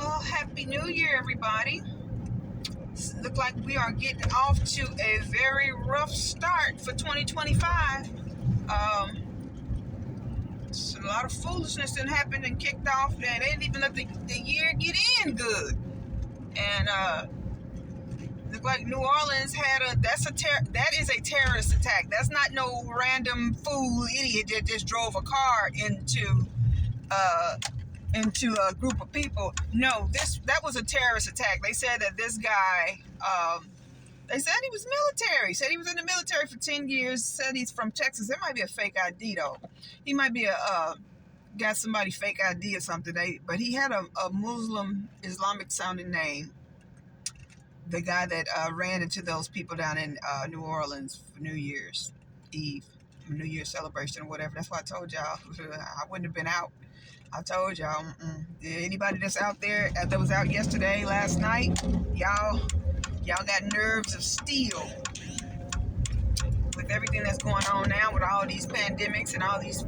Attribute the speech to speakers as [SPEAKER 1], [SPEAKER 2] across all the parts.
[SPEAKER 1] Well, Happy New Year, everybody. Look like we are getting off to a very rough start for 2025. A lot of foolishness that happened and kicked off, and they didn't even let the year get in good. And look like New Orleans had that is a terrorist attack. That's not no random fool idiot that just drove a car into a group of people. No, that was a terrorist attack. They said that this guy, they said he was military. Said he was in the military for 10 years. Said he's from Texas. It might be a fake ID though. He might be got somebody fake ID or something. But he had a Muslim Islamic sounding name. The guy that ran into those people down in New Orleans for New Year's Eve, New Year's celebration or whatever. That's why I told y'all I wouldn't have been out. I told y'all, anybody that's out there that was out yesterday, last night, y'all got nerves of steel with everything that's going on now with all these pandemics and all these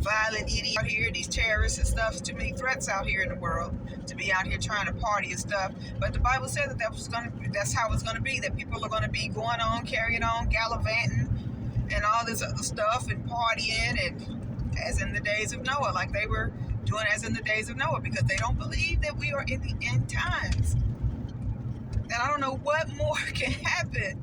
[SPEAKER 1] violent idiots out here, these terrorists and stuff. There's too many threats out here in the world to be out here trying to party and stuff. But the Bible said that's how it's gonna be. That people are gonna be going on, carrying on, gallivanting, and all this other stuff, and partying and. As in the days of Noah, like they were doing as in the days of Noah, because they don't believe that we are in the end times. And I don't know what more can happen.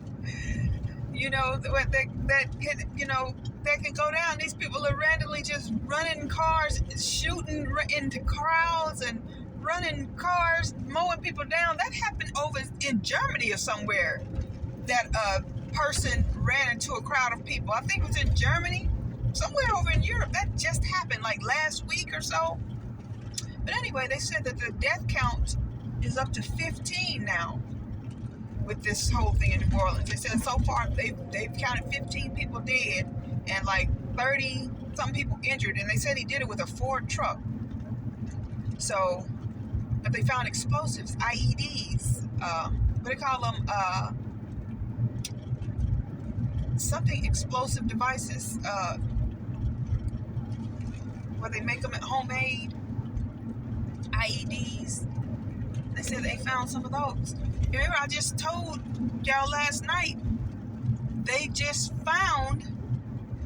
[SPEAKER 1] That can go down. These people are randomly just running cars, shooting into crowds and running cars, mowing people down. That happened over in Germany or somewhere. That person ran into a crowd of people. I think it was in Germany. Somewhere over in Europe, that just happened like last week or so. But anyway, they said that the death count is up to 15 now with this whole thing in New Orleans. They said so far they've counted 15 people dead and like 30 some people injured. And they said he did it with a Ford truck. So, but they found explosives, IEDs. What do they call them? Something explosive devices. Where they make them at homemade IEDs. They said they found some of those. Remember, I just told y'all last night, they just found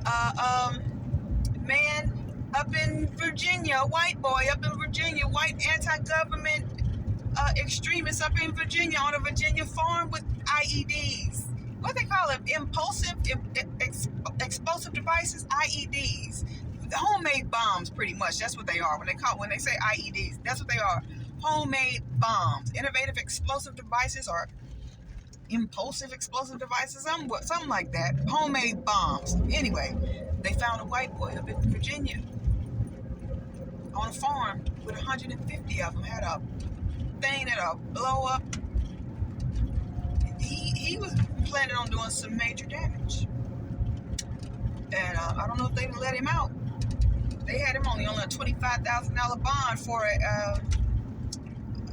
[SPEAKER 1] a man up in Virginia, a white boy up in Virginia, white anti-government extremist up in Virginia on a Virginia farm with IEDs. What they call them? Explosive devices, IEDs. The homemade bombs, pretty much. That's what they are. When they say IEDs, that's what they are. Homemade bombs, innovative explosive devices, or impulsive explosive devices, something like that. Homemade bombs. Anyway, they found a white boy up in Virginia on a farm with 150 of them. Had a thing that'll blow up. He was planning on doing some major damage, and I don't know if they would let him out. They had him only on a $25,000 bond for a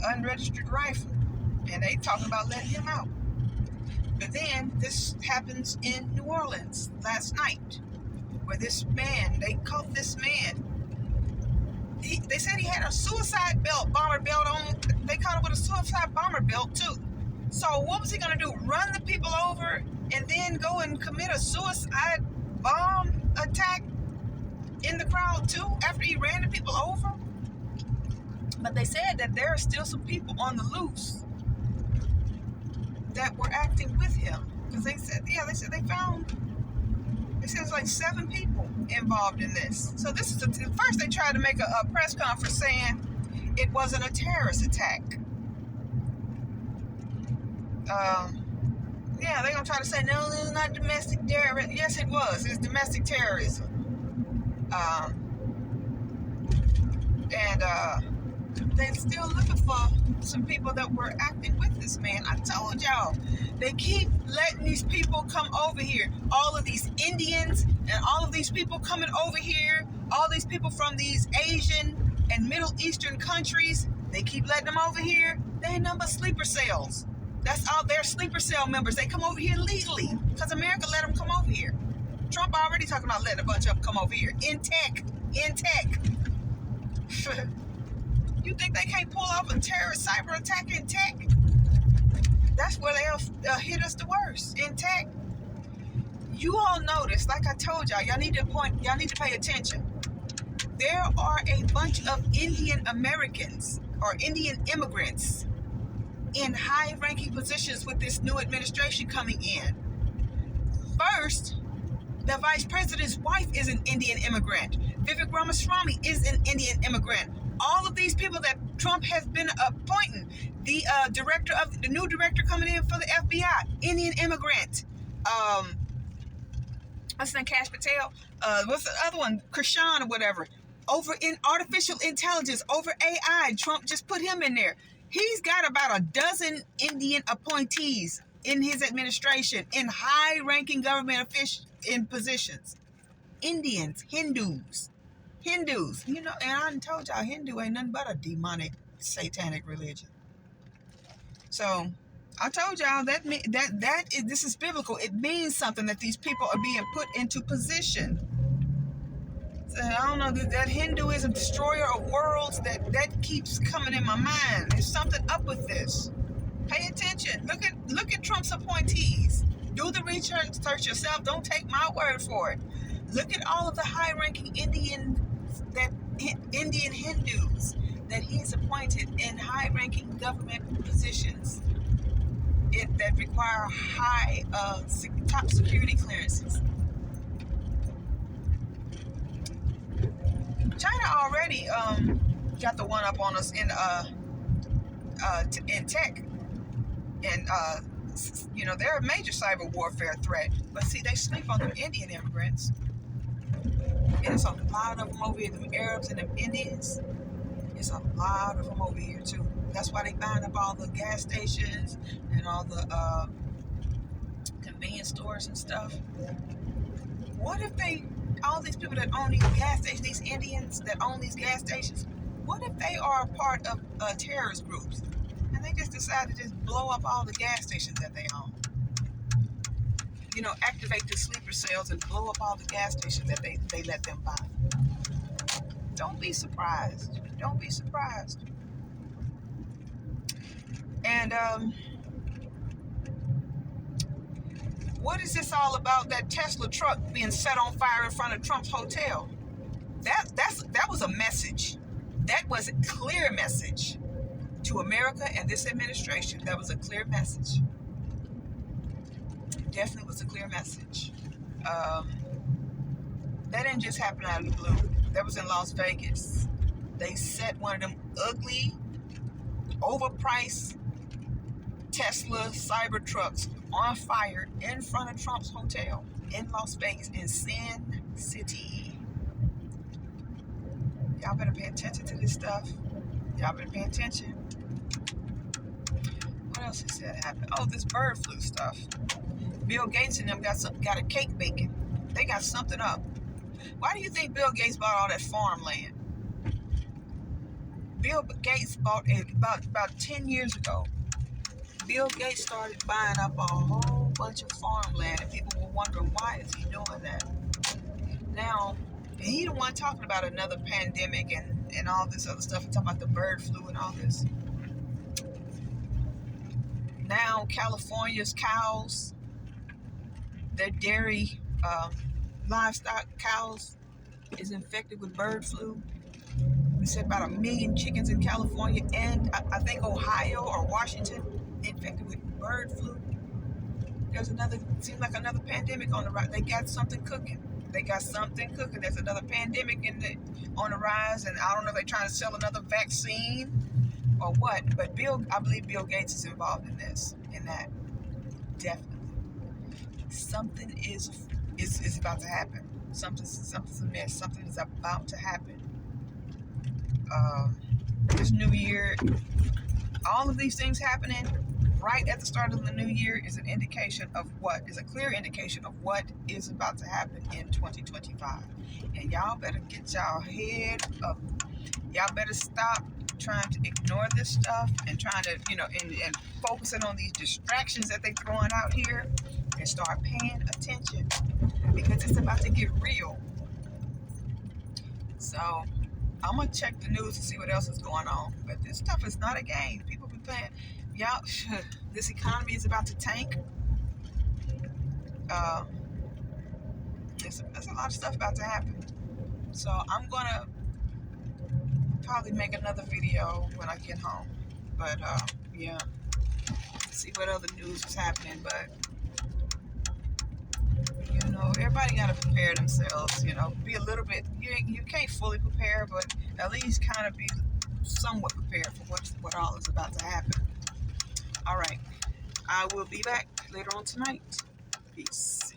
[SPEAKER 1] unregistered rifle, and they talking about letting him out. But then this happens in New Orleans last night, where they caught this man. They said he had a suicide bomber belt on. They caught him with a suicide bomber belt too. So what was he gonna do? Run the people over and then go and commit a suicide bomb attack in the crowd too, after he ran the people over? But they said that there are still some people on the loose that were acting with him, because they said it's like 7 people involved in this. So this is first they tried to make a press conference saying it wasn't a terrorist attack. They're gonna try to say no, this is not domestic terrorism. Yes, it was. It's domestic terrorism. They're still looking for some people that were acting with this man. I told y'all, they keep letting these people come over here. All of these Indians and all of these people coming over here, all these people from these Asian and Middle Eastern countries, they keep letting them over here. They ain't nothing but sleeper cells. That's all their sleeper cell members. They come over here legally because America let them come over here. Trump already talking about letting a bunch of them come over here. In tech. You think they can't pull off a terrorist cyber attack in tech? That's where they'll hit us the worst, in tech. You all notice, like I told y'all, y'all need to pay attention. There are a bunch of Indian Americans or Indian immigrants in high-ranking positions with this new administration coming in. First, the vice president's wife is an Indian immigrant. Vivek Ramaswamy is an Indian immigrant. All of these people that Trump has been appointing, the new director coming in for the FBI, Indian immigrant. What's his name? Kash Patel. What's the other one? Krishan or whatever. Over in artificial intelligence, over AI, Trump just put him in there. He's got about a dozen Indian appointees in his administration in high-ranking government officials in positions. Indians, Hindus. You know, and I told y'all, Hindu ain't nothing but a demonic, satanic religion. So I told y'all this is biblical. It means something that these people are being put into position. So I don't know, that Hinduism, destroyer of worlds, that keeps coming in my mind. There's something up with this. Pay attention. Look at Trump's appointees. Do the research yourself. Don't take my word for it. Look at all of the high-ranking Indian Hindus that he's appointed in high-ranking government positions that require high top security clearances. China already got the one up on us in tech, and you know, they're a major cyber warfare threat. But see, they sleep on them Indian immigrants, and it's a lot of them over here. Them Arabs and them Indians, it's a lot of them over here too. That's why they buying up all the gas stations and all the convenience stores and stuff. What if all these people that own these gas stations, these Indians that own these gas stations, what if they are a part of terrorist groups and they just decide to just blow up all the gas stations that they own? You know, activate the sleeper cells and blow up all the gas stations that they let them buy. Don't be surprised. Don't be surprised. And what is this all about? That Tesla truck being set on fire in front of Trump's hotel? That was a message. That was a clear message to America and this administration. That was a clear message. Definitely was a clear message. That didn't just happen out of the blue. That was in Las Vegas. They set one of them ugly, overpriced Tesla cyber trucks on fire in front of Trump's hotel in Las Vegas, in Sin City. Y'all better pay attention to this stuff. Y'all better pay attention. What else is that happened? Oh, this bird flu stuff. Bill Gates and them got a cake baking. They got something up. Why do you think Bill Gates bought all that farmland? Bill Gates bought it about 10 years ago. Bill Gates started buying up a whole bunch of farmland, and people were wondering, why is he doing that? Now, he the one talking about another pandemic and all this other stuff. He's talking about the bird flu and all this. Now, California's cows, their dairy livestock cows is infected with bird flu. We said about 1 million chickens in California and I think Ohio or Washington infected with bird flu. Seems like another pandemic on the rise. They got something cooking. There's another pandemic on the rise, and I don't know if they're trying to sell another vaccine or what. But I believe Bill Gates is involved in that. Definitely. Something is about to happen. Something's a mess. Something is about to happen. This new year, all of these things happening right at the start of the new year is an indication of is a clear indication of what is about to happen in 2025. And y'all better get y'all head up. Y'all better stop trying to ignore this stuff and trying to, and focusing on these distractions that they're throwing out here, and start paying attention, because it's about to get real. So I'm gonna check the news to see what else is going on. But this stuff is not a game. People be playing. Y'all, this economy is about to tank. Uh, there's a lot of stuff about to happen. So I'm gonna probably make another video when I get home. But yeah, see what other news is happening. But you know, everybody gotta prepare themselves. You know, be a little bit. You can't fully prepare, but at least kind of be somewhat prepared for what all is about to happen. All right, I will be back later on tonight. Peace.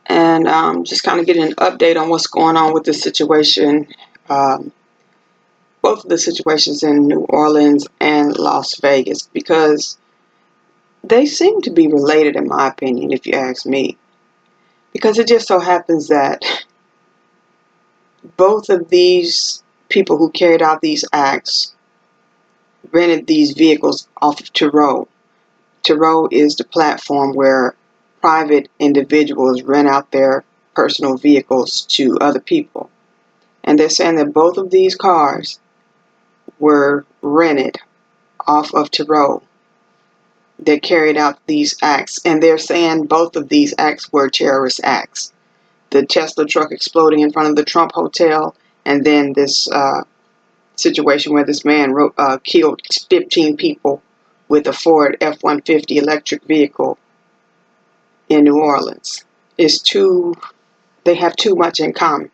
[SPEAKER 2] And just kind of getting an update on what's going on with the situation, um, both of the situations in New Orleans and Las Vegas, because they seem to be related, in my opinion, if you ask me. Because it just so happens that both of these people who carried out these acts rented these vehicles off of Turo. Turo is the platform where private individuals rent out their personal vehicles to other people. And they're saying that both of these cars were rented off of Turo that carried out these acts. And they're saying both of these acts were terrorist acts. The Tesla truck exploding in front of the Trump Hotel, and then this situation where this man killed 15 people with a Ford F-150 electric vehicle in New Orleans. They have too much in common.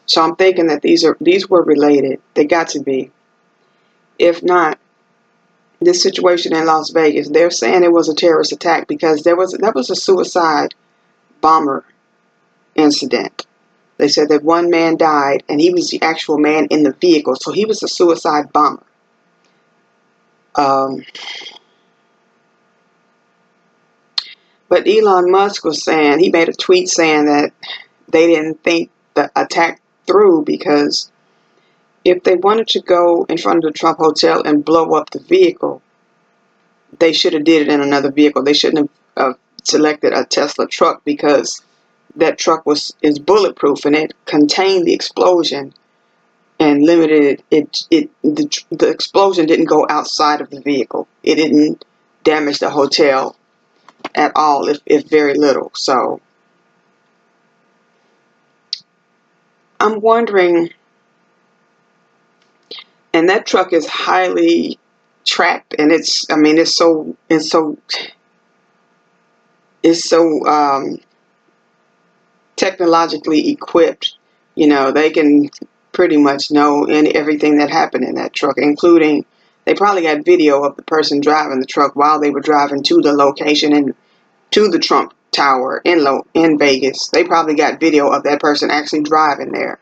[SPEAKER 2] So I'm thinking that these were related. They got to be. If not, this situation in Las Vegas, they're saying it was a terrorist attack because that was a suicide bomber incident. They said that one man died and he was the actual man in the vehicle, so he was a suicide bomber. But Elon Musk was saying, he made a tweet saying that they didn't think the attack through because if they wanted to go in front of the Trump Hotel and blow up the vehicle, they should have did it in another vehicle. They shouldn't have selected a Tesla truck because that truck is bulletproof and it contained the explosion and limited the explosion didn't go outside of the vehicle. It didn't damage the hotel at all, if very little. So I'm wondering, and that truck is highly tracked, and it's so technologically equipped. You know, they can pretty much know everything that happened in that truck, including they probably got video of the person driving the truck while they were driving to the location and to the Trump Tower in Vegas. They probably got video of that person actually driving there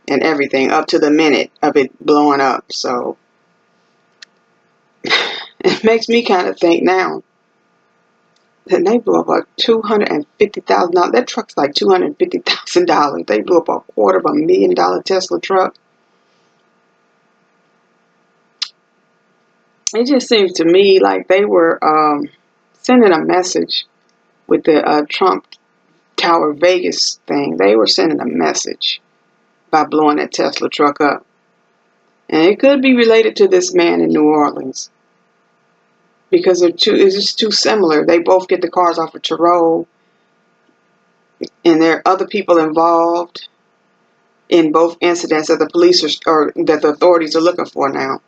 [SPEAKER 2] and everything up to the minute of it blowing up. So it makes me kind of think now that they blew up $250,000. That truck's like $250,000. They blew up $250,000 Tesla truck. It just seems to me like they were sending a message with the Trump Tower Vegas thing. They were sending a message by blowing that Tesla truck up. And it could be related to this man in New Orleans because it's just too similar. They both get the cars off of Turo, and there are other people involved in both incidents that the police or that the authorities are looking for now.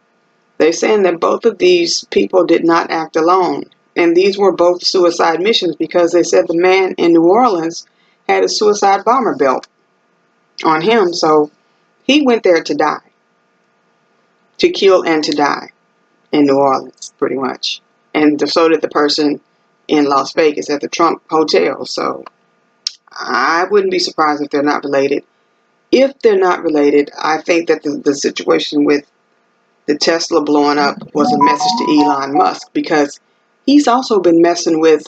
[SPEAKER 2] They're saying that both of these people did not act alone, and these were both suicide missions because they said the man in New Orleans had a suicide bomber belt on him, so he went there to die, to kill and to die in New Orleans, pretty much. And so did the person in Las Vegas at the Trump Hotel. So I wouldn't be surprised if they're not related. If they're not related, I think that the situation with the Tesla blowing up was a message to Elon Musk because he's also been messing with,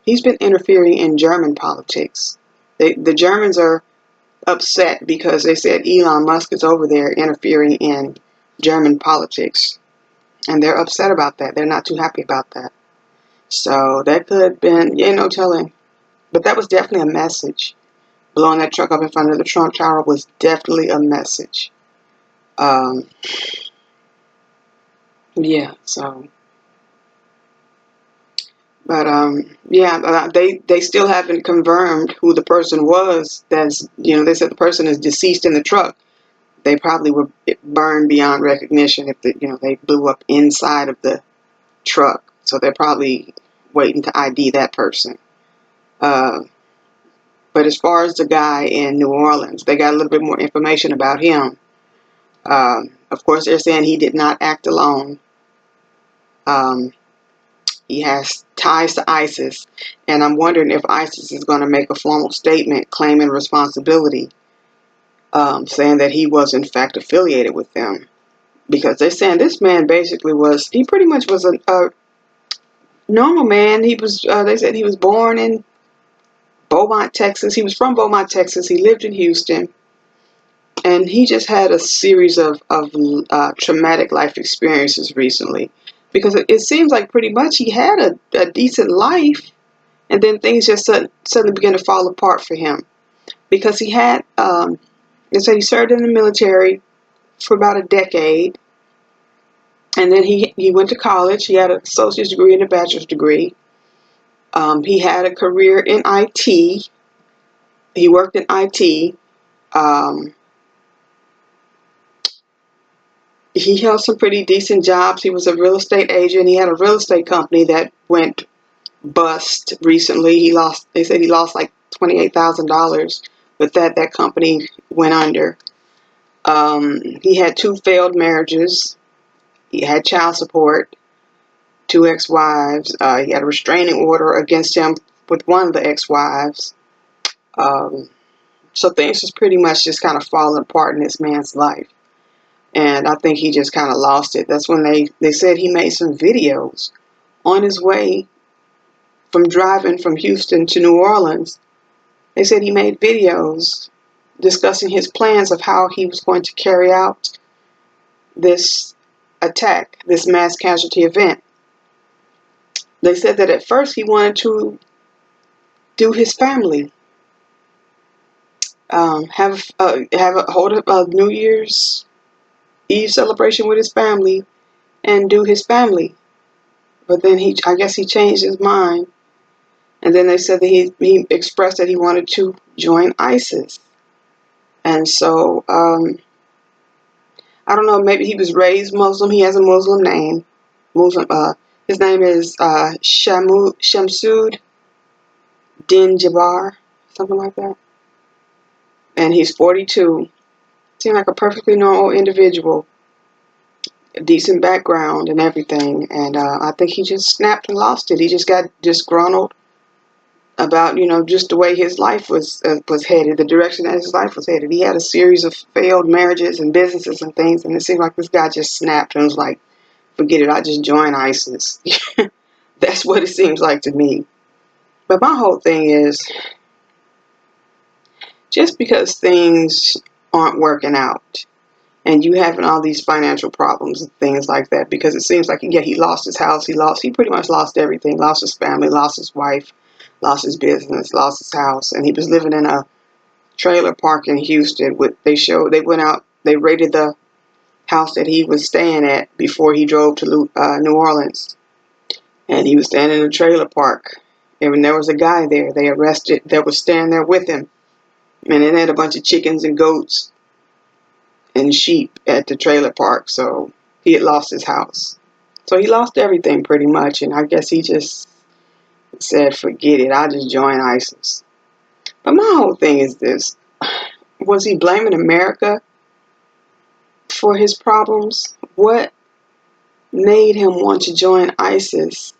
[SPEAKER 2] he's been interfering in German politics. The Germans are upset because they said Elon Musk is over there interfering in German politics. And they're upset about that. They're not too happy about that. So that could have been, no telling. But that was definitely a message. Blowing that truck up in front of the Trump Tower was definitely a message. Yeah, so, but they still haven't confirmed who the person was. They said the person is deceased in the truck. They probably were burned beyond recognition if they blew up inside of the truck. So they're probably waiting to ID that person. But as far as the guy in New Orleans, they got a little bit more information about him. Of course, they're saying he did not act alone. He has ties to ISIS, and I'm wondering if ISIS is going to make a formal statement claiming responsibility, saying that he was in fact affiliated with them. Because they're saying this man basically he pretty much was a normal man. They said he was born in Beaumont, Texas. He was from Beaumont, Texas. He lived in Houston. And he just had a series of traumatic life experiences recently, because it seems like pretty much he had a decent life, and then things just suddenly began to fall apart for him, because he had they said he served in the military for about a decade, and then he went to college. He had an associate's degree and a bachelor's degree. He had a career in IT. He worked in IT. He held some pretty decent jobs. He was a real estate agent. He had a real estate company that went bust recently. They said he lost like $28,000, but that company went under. He had 2 failed marriages. He had child support, 2 ex-wives. He had a restraining order against him with one of the ex-wives. So things was pretty much just kind of falling apart in this man's life. And I think he just kind of lost it. That's when they said he made some videos on his way from driving from Houston to New Orleans. They said he made videos discussing his plans of how he was going to carry out this attack, this mass casualty event. They said that at first he wanted to do his family, hold a New Year's Eve celebration with his family and do his family. But then I guess he changed his mind. And then they said that he expressed that he wanted to join ISIS. And so, I don't know, maybe he was raised Muslim. He has a Muslim name. His name is Shamsud Din Jabbar, something like that. And he's 42. Seemed like a perfectly normal individual. A decent background and everything. And I think he just snapped and lost it. He just got disgruntled about just the way his life was headed, the direction that his life was headed. He had a series of failed marriages and businesses and things, and it seemed like this guy just snapped and was like, forget it, I just joined ISIS. That's what it seems like to me. But my whole thing is, just because things aren't working out and you having all these financial problems and things like that, because it seems like, he lost his house, he pretty much lost everything, lost his family, lost his wife, lost his business, lost his house, and he was living in a trailer park in Houston. They raided the house that he was staying at before he drove to New Orleans, and he was staying in a trailer park. And when there was a guy there, they arrested, that was staying there with him, and they had a bunch of chickens and goats and sheep at the trailer park. So he had lost his house. So he lost everything pretty much, and I guess he just said, forget it, I'll just join ISIS. But my whole thing is this. Was he blaming America for his problems? What made him want to join ISIS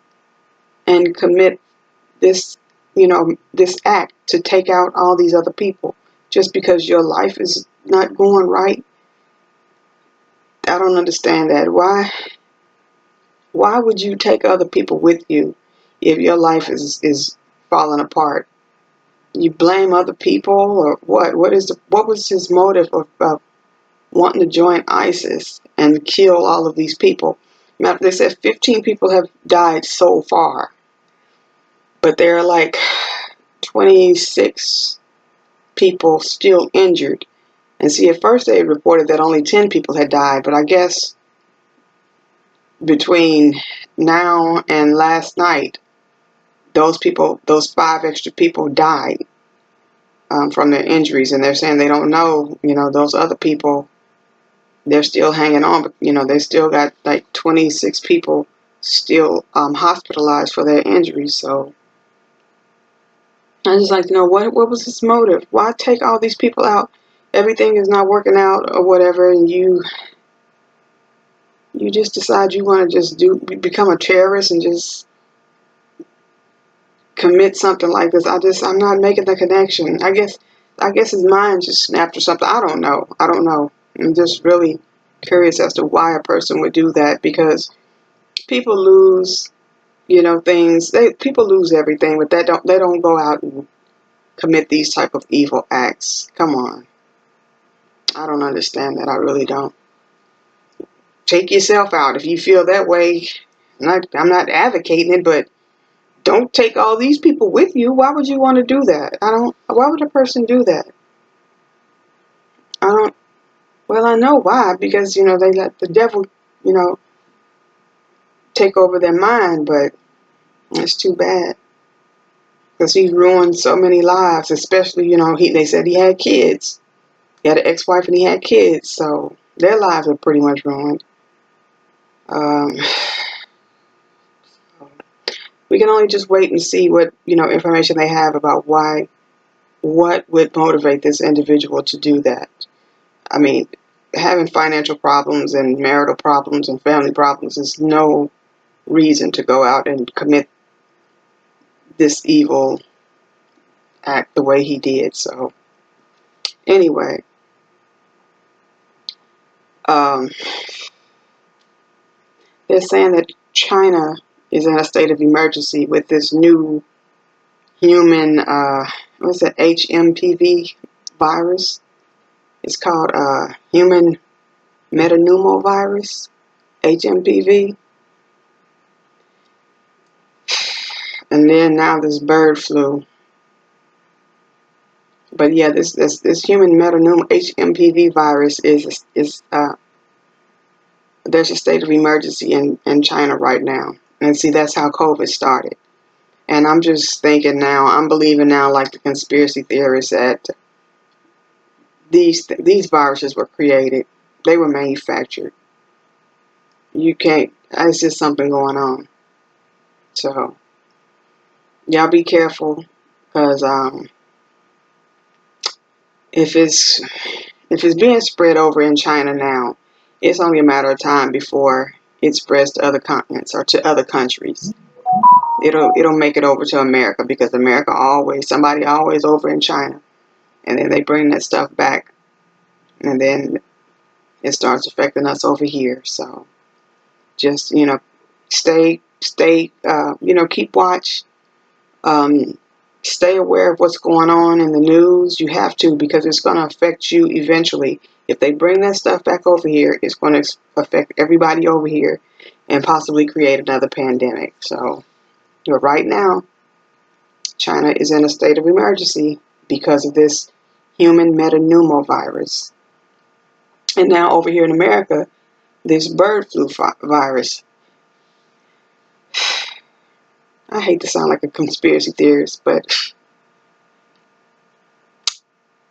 [SPEAKER 2] and commit this, this act to take out all these other people? Just because your life is not going right? I don't understand that. Why would you take other people with you if your life is falling apart? You blame other people, or what? What was his motive of wanting to join ISIS and kill all of these people? They said 15 people have died so far. but there are like 26 people still injured. And see, at first they reported that only 10 people had died, but I guess between now and last night, those 5 extra people died from their injuries, and they're saying they don't know, those other people, they're still hanging on, but, they still got like 26 people still hospitalized for their injuries. So I just like to know what was his motive? Why take all these people out? Everything is not working out or whatever, and you just decide you want to just become a terrorist and just commit something like this. I'm not making the connection. I guess his mind just snapped or something. I don't know. I'm just really curious as to why a person would do that, because people lose, things. People lose everything, but they don't go out and commit these type of evil acts. Come on. I don't understand that. I really don't. Take yourself out if you feel that way. I'm not advocating it, but don't take all these people with you. Why would you want to do that? Why would a person do that? Well, I know why, because, they let the devil, take over their mind, but it's too bad. Because he's ruined so many lives, especially, they said he had kids. He had an ex-wife and he had kids, so their lives are pretty much ruined. We can only just wait and see what, information they have about what would motivate this individual to do that. I mean, having financial problems and marital problems and family problems is no reason to go out and commit this evil act the way he did. So anyway, they're saying that China is in a state of emergency with this new human, what's it, HMPV virus. It's called human metapneumovirus, HMPV. And then now this bird flu. But yeah, this human metapneumovirus, HMPV virus is there's a state of emergency in China right now. And see, that's how COVID started. And I'm just thinking now, I'm believing now, like the conspiracy theorists, that these viruses were created. They were manufactured. You can't, it's just something going on. So y'all be careful, because if it's being spread over in China now, it's only a matter of time before it spreads to other continents or to other countries. It'll make it over to America, because somebody always over in China, and then they bring that stuff back, and then it starts affecting us over here. So just stay keep watch. Stay aware of what's going on in the news. You have to, because it's going to affect you eventually. If they bring that stuff back over here, it's going to affect everybody over here and possibly create another pandemic. So, but right now, China is in a state of emergency because of this human metapneumovirus. And now over here in America, this bird flu virus. I hate to sound like a conspiracy theorist, but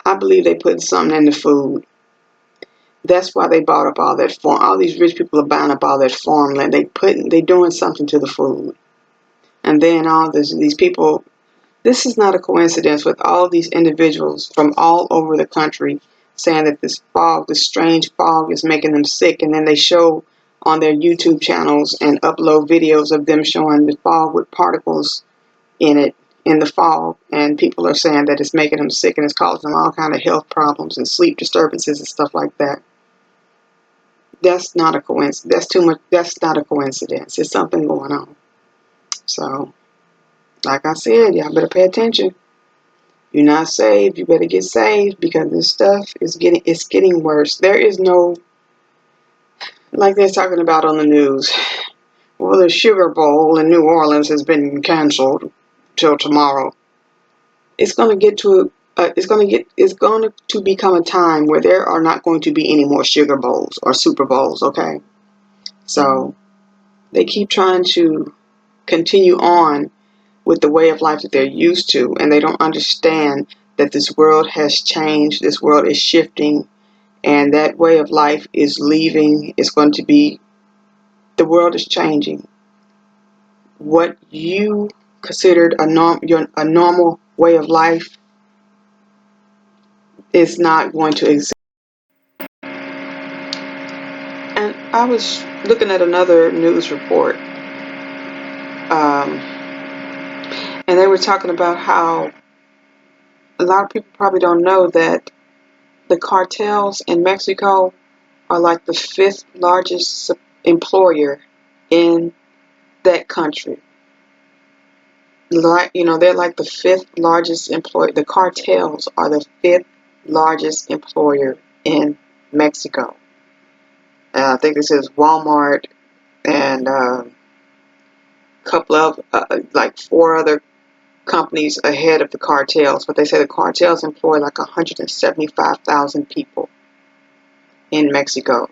[SPEAKER 2] I believe they put something in the food. That's why they bought up all that farm. All these rich people are buying up all that farmland. They doing something to the food. And then all these people, this is not a coincidence with all these individuals from all over the country saying that this strange fog is making them sick. And then they show on their YouTube channels and upload videos of them showing the fog with particles in it, in the fog. And people are saying that it's making them sick and it's causing them all kind of health problems and sleep disturbances and stuff like that. That's not a coincidence. That's not a coincidence. It's something going on. So, like I said, y'all better pay attention. You're not saved, you better get saved, because this stuff is getting worse. There is no, like they're talking about on the news, well, the Sugar Bowl in New Orleans has been canceled. till tomorrow. It's going to get to it's going to become a time where there are not going to be any more sugar bowls or Super Bowls. Okay, so they keep trying to continue on with the way of life that they're used to, and they don't understand that this world has changed, this world is shifting, and that way of life is leaving. It's going to be, the world is changing. What you considered a normal way of life is not going to exist. And I was looking at another news report, and they were talking about how a lot of people probably don't know that the cartels in Mexico are like the fifth largest employer in that country. Like, they're like the fifth largest employer. The cartels are the fifth largest employer in Mexico. I think this is Walmart and a couple of like four other companies ahead of the cartels. But they say the cartels employ like 175,000 people in Mexico.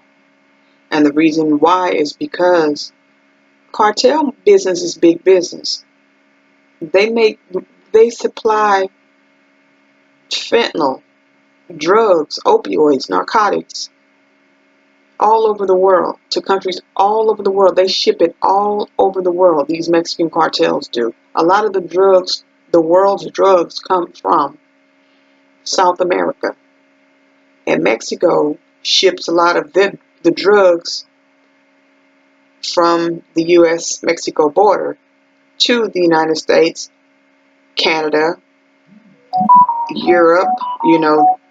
[SPEAKER 2] And the reason why is because cartel business is big business. They supply fentanyl, drugs, opioids, narcotics all over the world, to countries all over the world. They ship it all over the world. These Mexican cartels do. A lot of the world's drugs come from South America. And Mexico ships a lot of the drugs from the U.S.-Mexico border to the United States, Canada, Europe.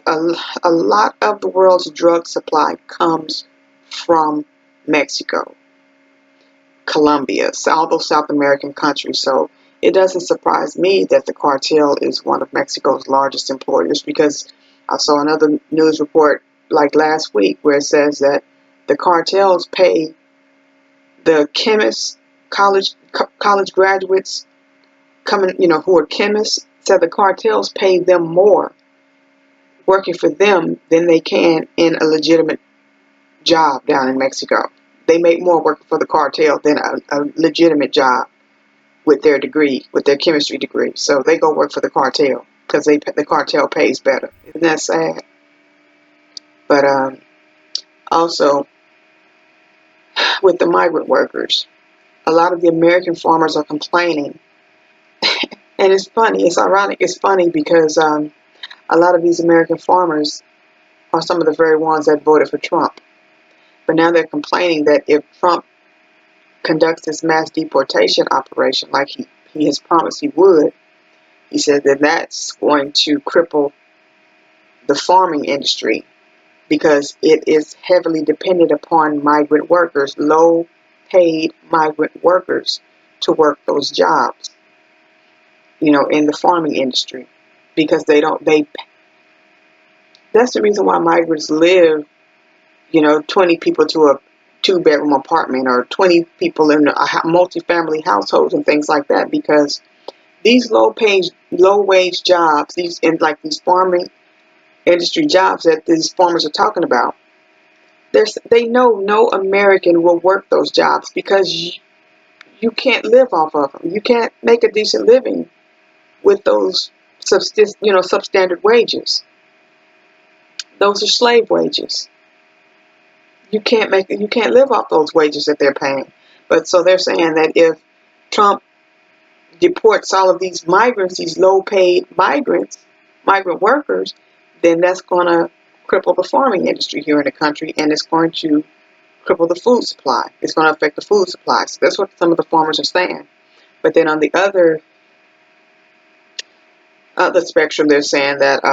[SPEAKER 2] A lot of the world's drug supply comes from Mexico, Colombia, all those South American countries. So it doesn't surprise me that the cartel is one of Mexico's largest employers, because I saw another news report like last week where it says that the cartels pay the chemists, college graduates coming, who are chemists, said the cartels pay them more working for them than they can in a legitimate job down in Mexico. They make more working for the cartel than a legitimate job with their degree, with their chemistry degree. So they go work for the cartel because the cartel pays better. Isn't that sad? But also, with the migrant workers, a lot of the American farmers are complaining. And it's funny, it's ironic, it's funny because a lot of these American farmers are some of the very ones that voted for Trump. But now they're complaining that if Trump conducts this mass deportation operation like he has promised he would, he said that that's going to cripple the farming industry because it is heavily dependent upon migrant workers, low-paid migrant workers, to work those jobs, in the farming industry, because that's the reason why migrants live, 20 people to a two-bedroom apartment, or 20 people in a multi-family households and things like that, because these low-wage jobs, these farming industry jobs that these farmers are talking about, they know no American will work those jobs because you can't live off of them. You can't make a decent living with those substandard wages. Those are slave wages. You can't live off those wages that they're paying. But so they're saying that if Trump deports all of these migrants, these low-paid migrant workers, then that's going to cripple the farming industry here in the country, and it's going to cripple the food supply. It's going to affect the food supply. So that's what some of the farmers are saying. But then on the other spectrum, they're saying that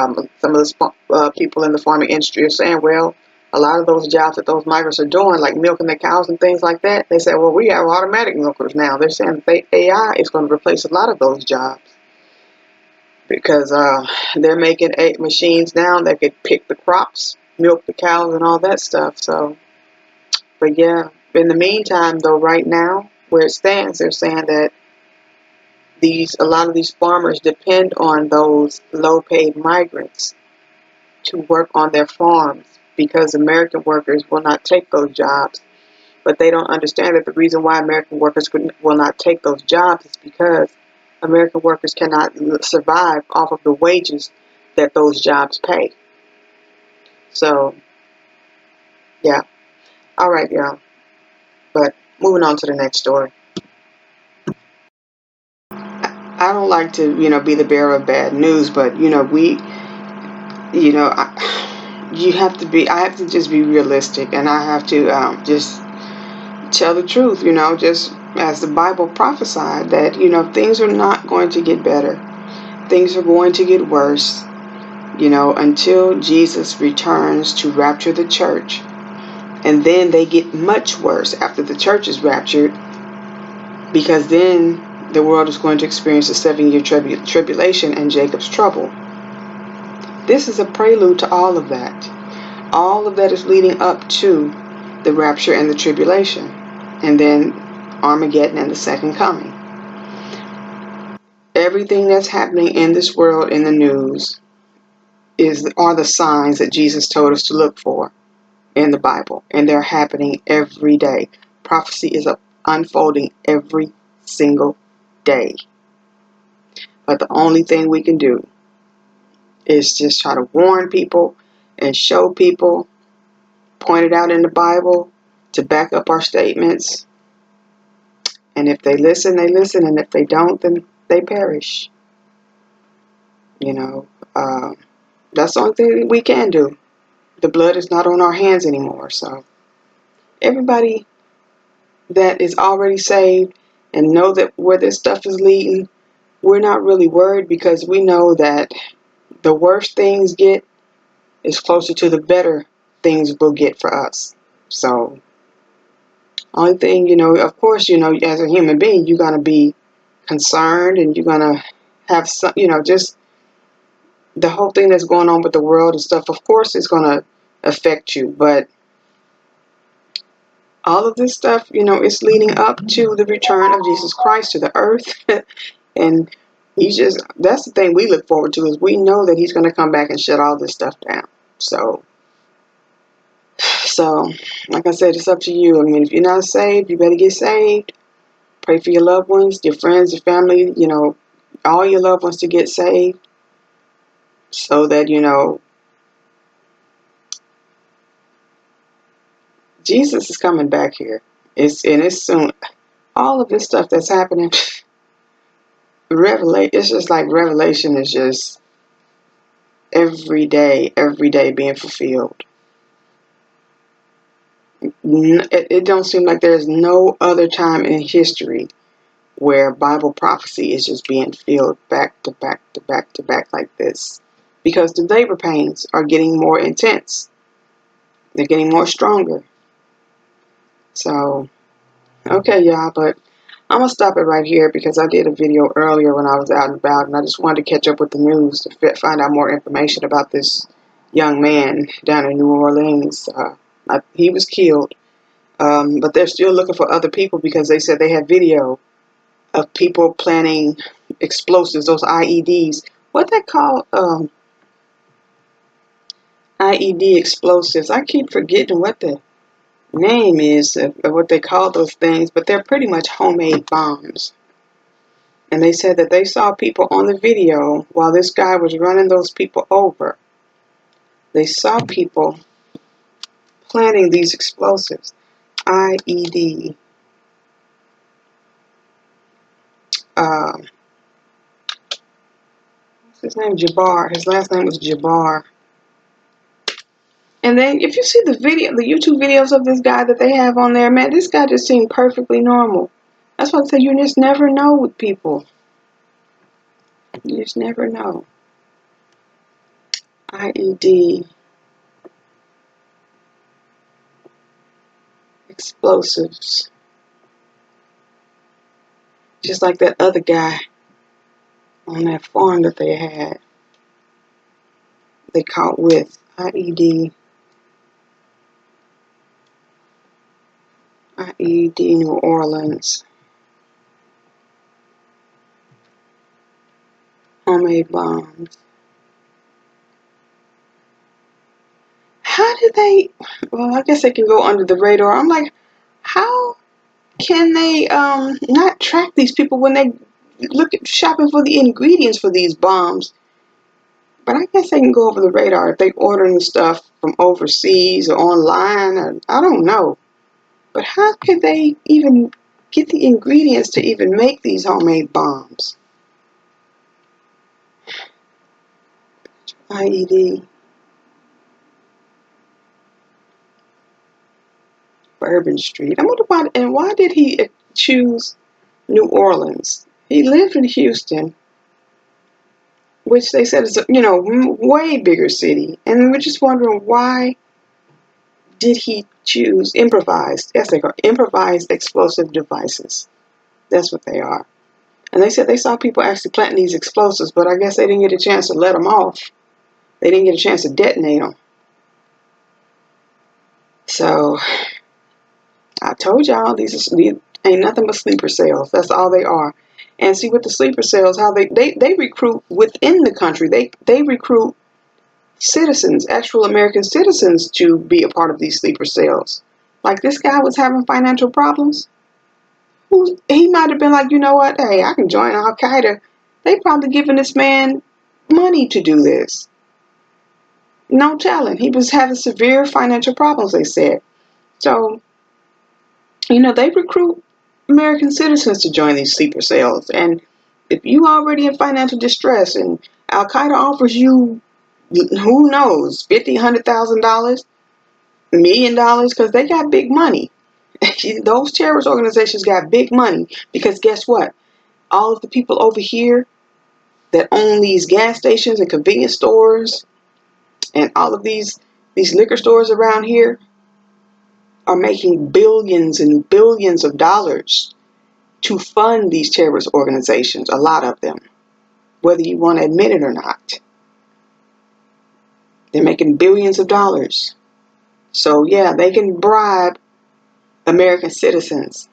[SPEAKER 2] some of the people in the farming industry are saying, well, a lot of those jobs that those migrants are doing, like milking the cows and things like that, they say, well, we have automatic milkers now. They're saying that AI is going to replace a lot of those jobs because they're making machines now that could pick the crops, milk the cows, and all that stuff. So, but yeah, in the meantime, though, right now, where it stands, they're saying that a lot of these farmers depend on those low-paid migrants to work on their farms because American workers will not take those jobs. But they don't understand that the reason why American workers will not take those jobs is because American workers cannot survive off of the wages that those jobs pay. So, yeah. All right, y'all. But moving on to the next story. I don't like to, be the bearer of bad news, but, you have to be, I have to just be realistic, and I have to just tell the truth, just as the Bible prophesied that, things are not going to get better. Things are going to get worse, until Jesus returns to rapture the church. And then they get much worse after the church is raptured, because then the world is going to experience a 7-year tribulation and Jacob's trouble. This is a prelude to all of that. All of that is leading up to the rapture and the tribulation, and then Armageddon and the second coming. Everything that's happening in this world in the news are the signs that Jesus told us to look for in the Bible, and they're happening every day. Prophecy is unfolding every single day. But the only thing we can do is just try to warn people and show people, point it out in the Bible to back up our statements. And if they listen, they listen, and if they don't, then they perish. That's the only thing we can do. The blood is not on our hands anymore. So everybody that is already saved and know that where this stuff is leading, we're not really worried, because we know that the worse things get is closer to the better things will get for us. So only thing, of course, as a human being, you're going to be concerned, and you're going to have some, just the whole thing that's going on with the world and stuff, of course, is going to affect you. But all of this stuff, it's leading up to the return of Jesus Christ to the earth. And that's the thing we look forward to, is we know that he's going to come back and shut all this stuff down. So, like I said, it's up to you. I mean, if you're not saved, you better get saved. Pray for your loved ones, your friends, your family, all your loved ones to get saved, so that, Jesus is coming back here. It's soon. All of this stuff that's happening, it's just like Revelation is just every day being fulfilled. It don't seem like there's no other time in history where Bible prophecy is just being filled back to back to back to back like this. Because the labor pains are getting more intense. They're getting more stronger. So, okay, y'all, but I'm going to stop it right here, because I did a video earlier when I was out and about, and I just wanted to catch up with the news to find out more information about this young man down in New Orleans. He was killed, but they're still looking for other people, because they said they had video of people planting explosives, those IEDs. What they call IED explosives. I keep forgetting what the name is of what they call those things, but they're pretty much homemade bombs. And they said that they saw people on the video while this guy was running those people over. They saw people planting these explosives. IED. What's his name? Jabbar. His last name was Jabbar. And then if you see the YouTube videos of this guy that they have on there, man, this guy just seemed perfectly normal. That's why I say you just never know with people. You just never know. IED. Explosives. Just like that other guy on that farm that they had. They caught with IED New Orleans. homemade bombs. How did they? Well, I guess they can go under the radar. I'm like, how can they not track these people when they look at shopping for the ingredients for these bombs? But I guess they can go over the radar if they ordering stuff from overseas or online. Or, I don't know. But how could they even get the ingredients to even make these homemade bombs? IED. Bourbon Street. I wonder why did he choose New Orleans? He lived in Houston, which they said is a, way bigger city. And we're just wondering, why did he choose improvised? Yes, they are improvised explosive devices. That's what they are. And they said they saw people actually planting these explosives, but I guess they didn't get a chance to let them off. They didn't get a chance to detonate them. So I told y'all these ain't nothing but sleeper cells. That's all they are. And see, with the sleeper cells, how they recruit within the country. They recruit citizens, actual American citizens, to be a part of these sleeper cells. Like this guy was having financial problems. He might have been like, you know what? Hey, I can join Al Qaeda. They probably giving this man money to do this. No telling. He was having severe financial problems, they said. So, they recruit American citizens to join these sleeper cells. And if you already in financial distress and Al Qaeda offers you, who knows, $50,000, $100,000, $1 million, because they got big money. Those terrorist organizations got big money, because guess what? All of the people over here that own these gas stations and convenience stores and all of these liquor stores around here are making billions and billions of dollars to fund these terrorist organizations, a lot of them, whether you want to admit it or not. They're making billions of dollars. So yeah, they can bribe American citizens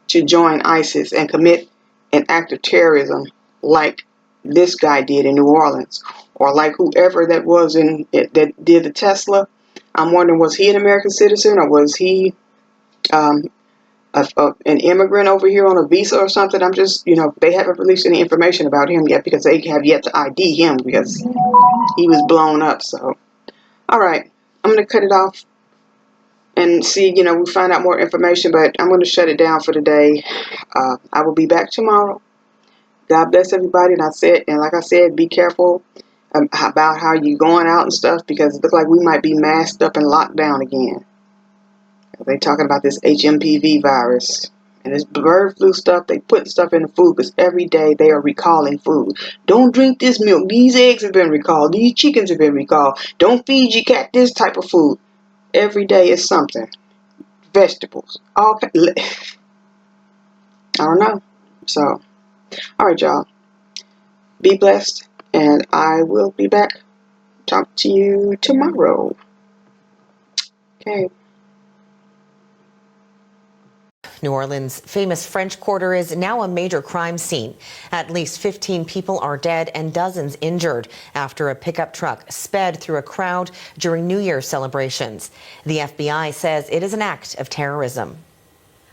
[SPEAKER 2] to join ISIS and commit an act of terrorism like this guy did in New Orleans, or like whoever that was that did the Tesla. I'm wondering, was he an American citizen, or was he an immigrant over here on a visa or something? I'm just, they haven't released any information about him yet, because they have yet to ID him, because he was blown up. So, all right, I'm going to cut it off and see, we find out more information, but I'm going to shut it down for today. I will be back tomorrow. God bless everybody. And like I said, be careful about how you're going out and stuff, because it looks like we might be masked up and locked down again. They're talking about this HMPV virus and this bird flu stuff. They put stuff in the food, because every day they are recalling food. Don't drink this milk. These eggs have been recalled. These chickens have been recalled. Don't feed your cat this type of food. Every day is something. Vegetables. I don't know. So, all right, y'all. Be blessed, and I will be back. Talk to you tomorrow. Okay.
[SPEAKER 3] New Orleans' famous French Quarter is now a major crime scene. At least 15 people are dead and dozens injured after a pickup truck sped through a crowd during New Year's celebrations. The FBI says it is an act of terrorism.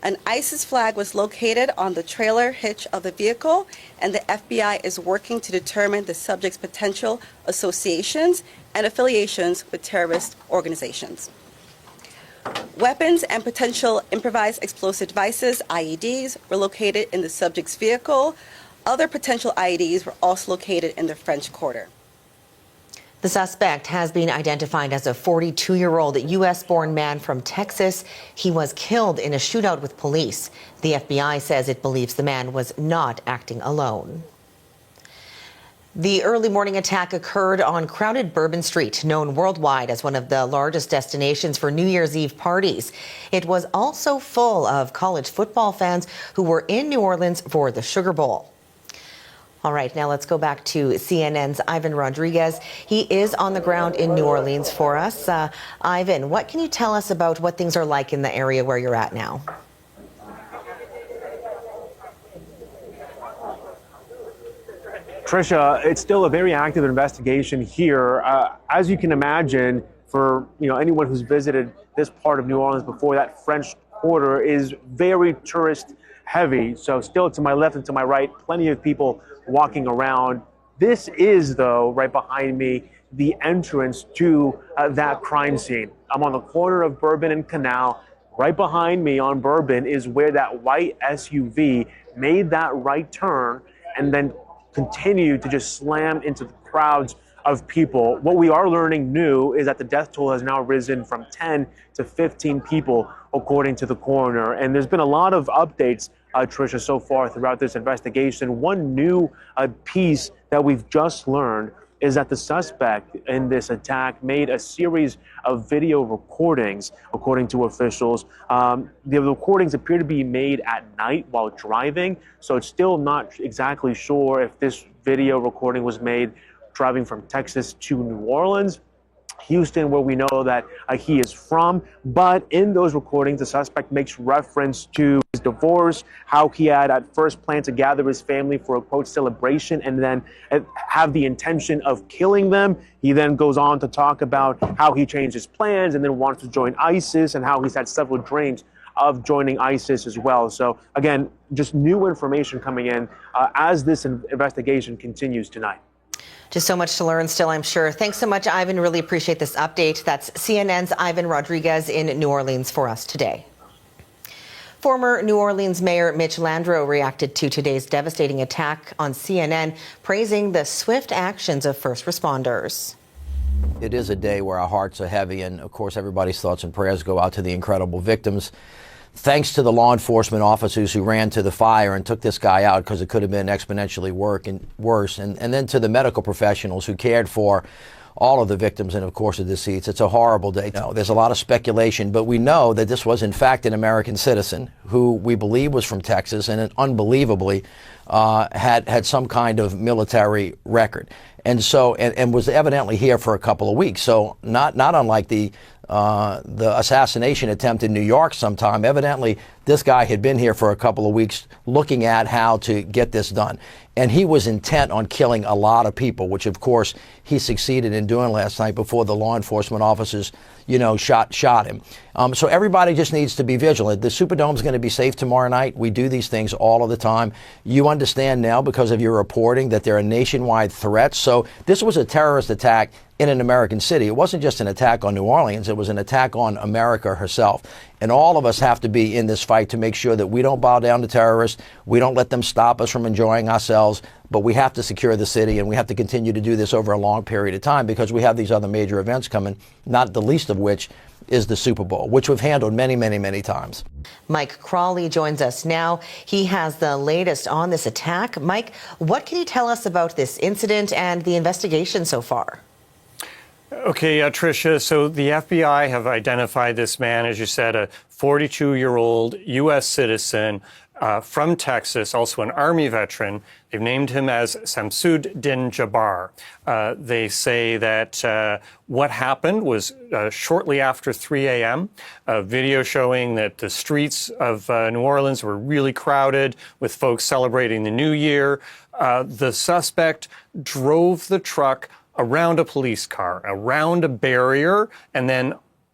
[SPEAKER 4] An ISIS flag was located on the trailer hitch of the vehicle, and the FBI is working to determine the subject's potential associations and affiliations with terrorist organizations. Weapons and potential improvised explosive devices, IEDs, were located in the subject's vehicle. Other potential IEDs were also located in the French Quarter.
[SPEAKER 3] The suspect has been identified as a 42-year-old U.S.-born man from Texas. He was killed in a shootout with police. The FBI says it believes the man was not acting alone. The early morning attack occurred on crowded Bourbon Street, known worldwide as one of the largest destinations for New Year's Eve parties. It was also full of college football fans who were in New Orleans for the Sugar Bowl. All right, now let's go back to CNN's Ivan Rodriguez. He is on the ground in New Orleans for us. Ivan, what can you tell us about what things are like in the area where you're at now?
[SPEAKER 5] Tricia, it's still a very active investigation here. As you can imagine, for anyone who's visited this part of New Orleans before, that French Quarter is very tourist heavy. So still to my left and to my right, plenty of people walking around. This is, though, right behind me, the entrance to that crime scene. I'm on the corner of Bourbon and Canal. Right behind me on Bourbon is where that white SUV made that right turn and then continued to just slam into the crowds of people. What we are learning new is that the death toll has now risen from 10 to 15 people, according to the coroner. And there's been a lot of updates, Tricia, so far throughout this investigation. One new piece that we've just learned is that the suspect in this attack made a series of video recordings, according to officials. The recordings appear to be made at night while driving, so it's still not exactly sure if this video recording was made driving from Texas to New Orleans, Houston, where we know that he is from. But in those recordings, the suspect makes reference to his divorce, how he had at first planned to gather his family for a, quote, celebration and then have the intention of killing them. He then goes on to talk about how he changed his plans and then wants to join ISIS and how he's had several dreams of joining ISIS as well. So again, just new information coming in as this investigation continues tonight.
[SPEAKER 3] Just so much to learn still, I'm sure. Thanks so much, Ivan. Really appreciate this update. That's CNN's Ivan Rodriguez in New Orleans for us today. Former New Orleans Mayor Mitch Landrieu reacted to today's devastating attack on CNN, praising the swift actions of first responders.
[SPEAKER 6] It is a day where our hearts are heavy, and of course everybody's thoughts and prayers go out to the incredible victims. Thanks to the law enforcement officers who ran to the fire and took this guy out, because it could have been exponentially worse, and then to the medical professionals who cared for all of the victims and, of course, the deceased. It's a horrible day. No, there's a lot of speculation, but we know that this was, in fact, an American citizen who we believe was from Texas and unbelievably had some kind of military record. And so, and was evidently here for a couple of weeks. So not unlike the assassination attempt in New York sometime. Evidently, this guy had been here for a couple of weeks looking at how to get this done. And he was intent on killing a lot of people, which, of course, he succeeded in doing last night before the law enforcement officers, shot him. So everybody just needs to be vigilant. The Superdome's going to be safe tomorrow night. We do these things all of the time. You understand now, because of your reporting, that there are nationwide threats. So this was a terrorist attack in an American city. It wasn't just an attack on New Orleans. It was an attack on America herself. And all of us have to be in this fight to make sure that we don't bow down to terrorists. We don't let them stop us from enjoying ourselves. But we have to secure the city, and we have to continue to do this over a long period of time, because we have these other major events coming, not the least of which is the Super Bowl, which we've handled many, many, many times.
[SPEAKER 3] Mike Crawley joins us now. He has the latest on this attack. Mike, what can you tell us about this incident and the investigation so far?
[SPEAKER 7] Okay, Tricia, so the FBI have identified this man, as you said, a 42-year-old U.S. citizen from Texas, also an Army veteran. They've named him as Samsud Din Jabbar. They say that what happened was shortly after 3 a.m., a video showing that the streets of New Orleans were really crowded with folks celebrating the New Year. The suspect drove the truck around a police car, around a barrier, and then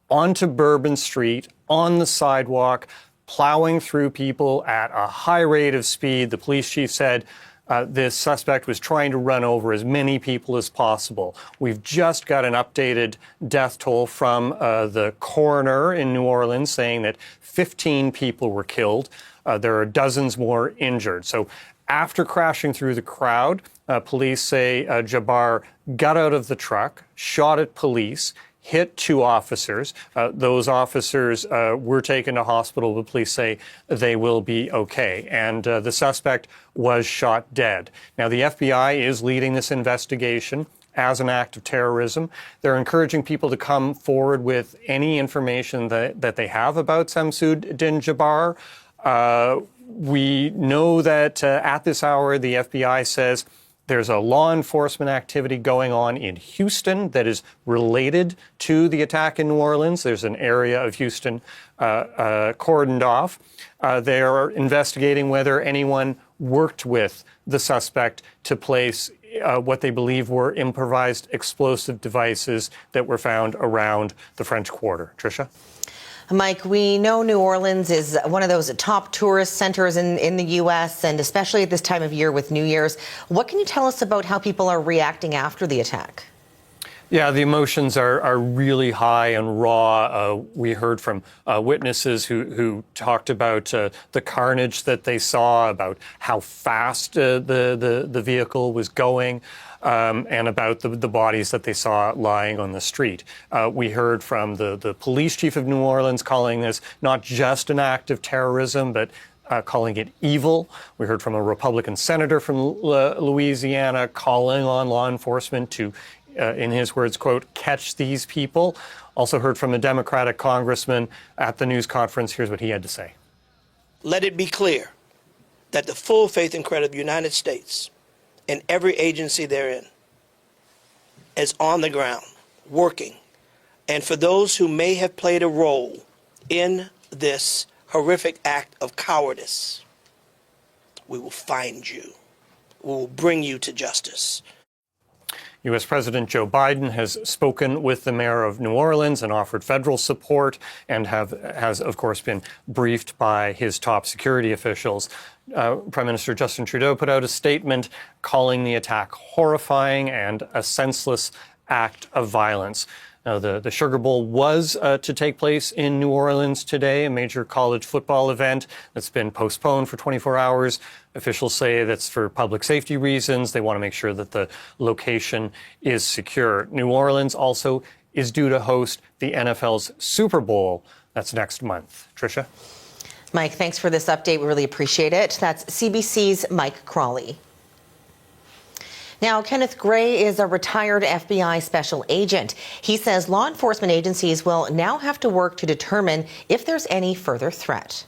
[SPEAKER 7] onto Bourbon Street, on the sidewalk, plowing through people at a high rate of speed. The police chief said this suspect was trying to run over as many people as possible. We've just got an updated death toll from the coroner in New Orleans saying that 15 people were killed. There are dozens more injured. So after crashing through the crowd, police say Jabbar got out of the truck, shot at police, hit 2 officers. Those officers were taken to hospital, but police say they will be okay. And the suspect was shot dead. Now, the FBI is leading this investigation as an act of terrorism. They're encouraging people to come forward with any information that they have about Samsud Din Jabbar. We know that at this hour, the FBI says there's a law enforcement activity going on in Houston that is related to the attack in New Orleans. There's an area of Houston cordoned off. They are investigating whether anyone worked with the suspect to place what they believe were improvised explosive devices that were found around the French Quarter. Tricia?
[SPEAKER 3] Mike, we know New Orleans is one of those top tourist centers in the U.S., and especially at this time of year with New Year's. What can you tell us about how people are reacting after the attack?
[SPEAKER 7] Yeah, the emotions are really high and raw. We heard from witnesses who talked about the carnage that they saw, about how fast the vehicle was going, and about the bodies that they saw lying on the street. We heard from the police chief of New Orleans calling this not just an act of terrorism, but calling it evil. We heard from a Republican senator from Louisiana calling on law enforcement to, in his words, quote, catch these people. Also heard from a Democratic congressman at the news conference. Here's what he had to say.
[SPEAKER 8] Let it be clear that the full faith and credit of the United States and every agency therein is on the ground, working. And for those who may have played a role in this horrific act of cowardice, we will find you. We will bring you to justice.
[SPEAKER 7] U.S. President Joe Biden has spoken with the mayor of New Orleans and offered federal support, and has, of course, been briefed by his top security officials. Prime Minister Justin Trudeau put out a statement calling the attack horrifying and a senseless act of violence. Now, the Sugar Bowl was to take place in New Orleans today, a major college football event that's been postponed for 24 hours. Officials say that's for public safety reasons. They want to make sure that the location is secure. New Orleans also is due to host the NFL's Super Bowl. That's next month. Tricia?
[SPEAKER 3] Mike, thanks for this update. We really appreciate it. That's CBC's Mike Crawley. Now, Kenneth Gray is a retired FBI special agent. He says law enforcement agencies will now have to work to determine if there's any further threat.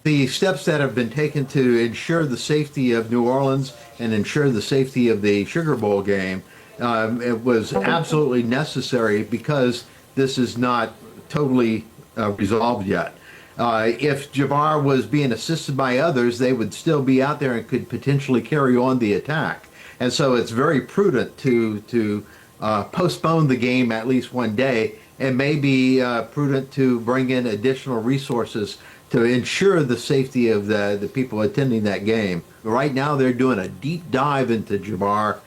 [SPEAKER 9] The steps that have been taken to ensure the safety of New Orleans and ensure the safety of the Sugar Bowl game, it was absolutely necessary because this is not totally resolved yet. If Jabbar was being assisted by others, they would still be out there and could potentially carry on the attack. And so it's very prudent to postpone the game at least one day, and maybe prudent to bring in additional resources to ensure the safety of the people attending that game. Right now they're doing a deep dive into Jabbar,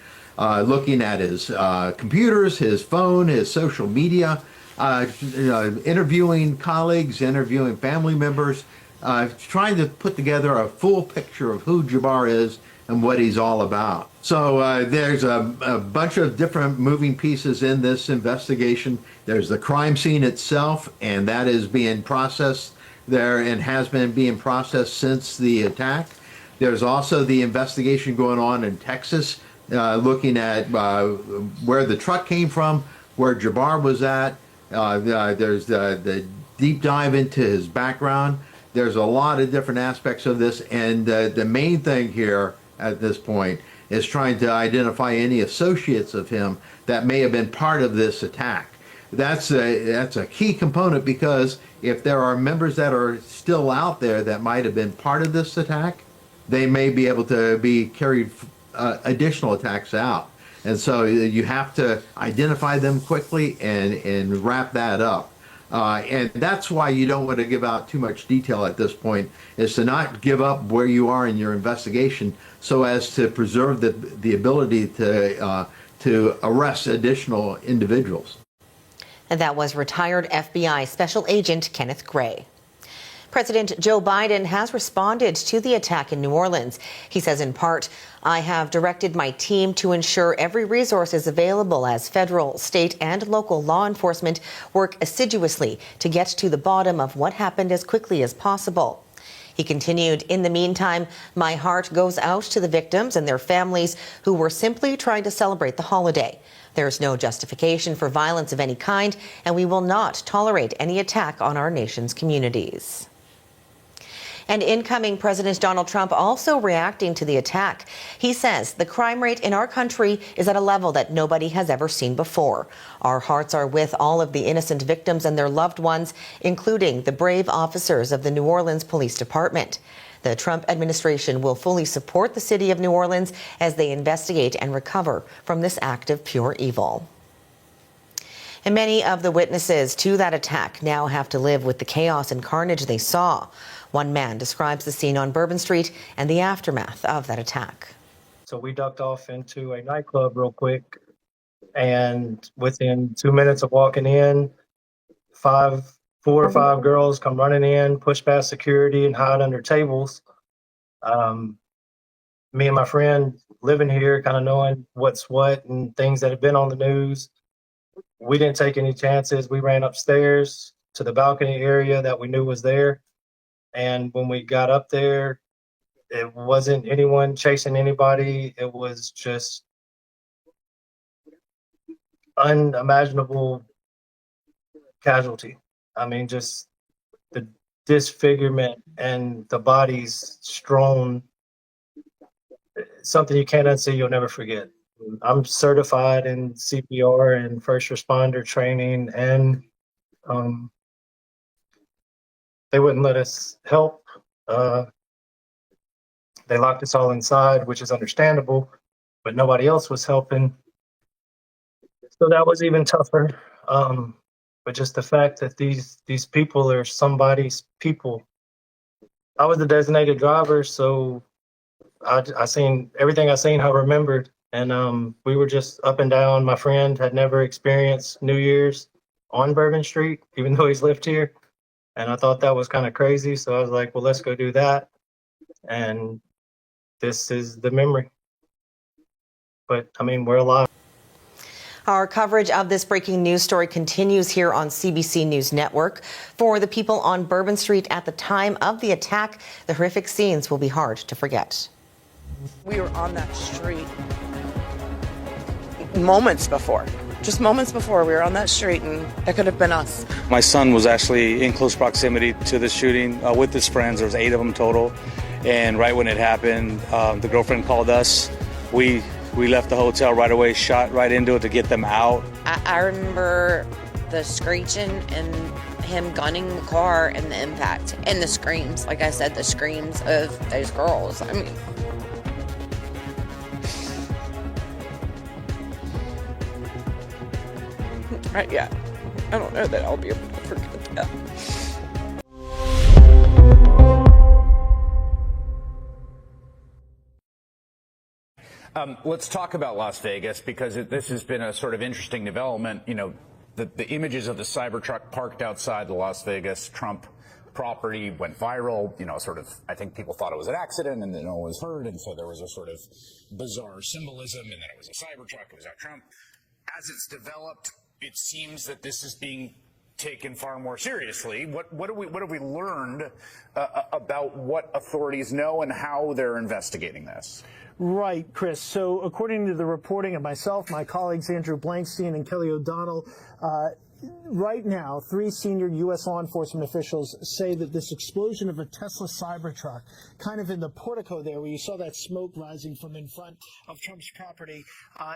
[SPEAKER 9] looking at his computers, his phone, his social media, interviewing colleagues, interviewing family members, trying to put together a full picture of who Jabbar is and what he's all about. So there's a bunch of different moving pieces in this investigation. There's the crime scene itself, and that is being processed there and has been being processed since the attack. There's also the investigation going on in Texas, looking at where the truck came from, where Jabbar was at. There's the deep dive into his background. There's a lot of different aspects of this, and the main thing here at this point is trying to identify any associates of him that may have been part of this attack. That's a key component, because if there are members that are still out there that might have been part of this attack, they may be able to be carried additional attacks out. And so you have to identify them quickly and wrap that up. And that's why you don't want to give out too much detail at this point, is to not give up where you are in your investigation, so as to preserve the ability to arrest additional individuals.
[SPEAKER 3] And that was retired FBI Special Agent Kenneth Gray. President Joe Biden has responded to the attack in New Orleans. He says, in part, I have directed my team to ensure every resource is available as federal, state, and local law enforcement work assiduously to get to the bottom of what happened as quickly as possible. He continued, in the meantime, my heart goes out to the victims and their families who were simply trying to celebrate the holiday. There's no justification for violence of any kind, and we will not tolerate any attack on our nation's communities. And incoming President Donald Trump also reacting to the attack. He says the crime rate in our country is at a level that nobody has ever seen before. Our hearts are with all of the innocent victims and their loved ones, including the brave officers of the New Orleans Police Department. The Trump administration will fully support the city of New Orleans as they investigate and recover from this act of pure evil. And many of the witnesses to that attack now have to live with the chaos and carnage they saw. One man describes the scene on Bourbon Street and the aftermath of that attack.
[SPEAKER 10] So we ducked off into a nightclub real quick, and within 2 minutes of walking in, 4 or 5 girls come running in, push past security, and hide under tables. Me and my friend living here, kind of knowing what's what and things that have been on the news, we didn't take any chances. We ran upstairs to the balcony area that we knew was there. And when we got up there, it wasn't anyone chasing anybody. It was just unimaginable casualty. I mean, just the disfigurement and the bodies strewn, something you can't unsee, you'll never forget. I'm certified in CPR and first responder training, and they wouldn't let us help. They locked us all inside, which is understandable, but nobody else was helping. So that was even tougher. But just the fact that these people are somebody's people. I was the designated driver, so I seen everything I seen, I remembered. And we were just up and down. My friend had never experienced New Year's on Bourbon Street, even though he's lived here. And I thought that was kind of crazy. So I was like, well, let's go do that. And this is the memory. But I mean, we're alive.
[SPEAKER 3] Our coverage of this breaking news story continues here on CBC News Network. For the people on Bourbon Street at the time of the attack, the horrific scenes will be hard to forget.
[SPEAKER 11] We were on that street moments before. Just moments before we were on that street, and that could have been us.
[SPEAKER 12] My son was actually in close proximity to the shooting with his friends. There was 8 of them total. And right when it happened, the girlfriend called us. We left the hotel right away, shot right into it to get them out.
[SPEAKER 13] I remember the screeching and him gunning the car and the impact and the screams. Like I said, the screams of those girls. I mean, yeah, I don't know that I'll be able to forget that.
[SPEAKER 14] Let's talk about Las Vegas, because this has been a sort of interesting development. You know, the images of the Cybertruck parked outside the Las Vegas Trump property went viral. You know, sort of, I think people thought it was an accident and then no one was hurt. And so there was a sort of bizarre symbolism, and then it was a Cybertruck, it was not Trump. As it's developed, it seems that this is being taken far more seriously. What have we learned about what authorities know and how they're investigating this?
[SPEAKER 15] Right, Chris. So according to the reporting of myself, my colleagues Andrew Blankstein and Kelly O'Donnell, right now, 3 senior U.S. law enforcement officials say that this explosion of a Tesla Cybertruck, kind of in the portico there where you saw that smoke rising from in front of Trump's property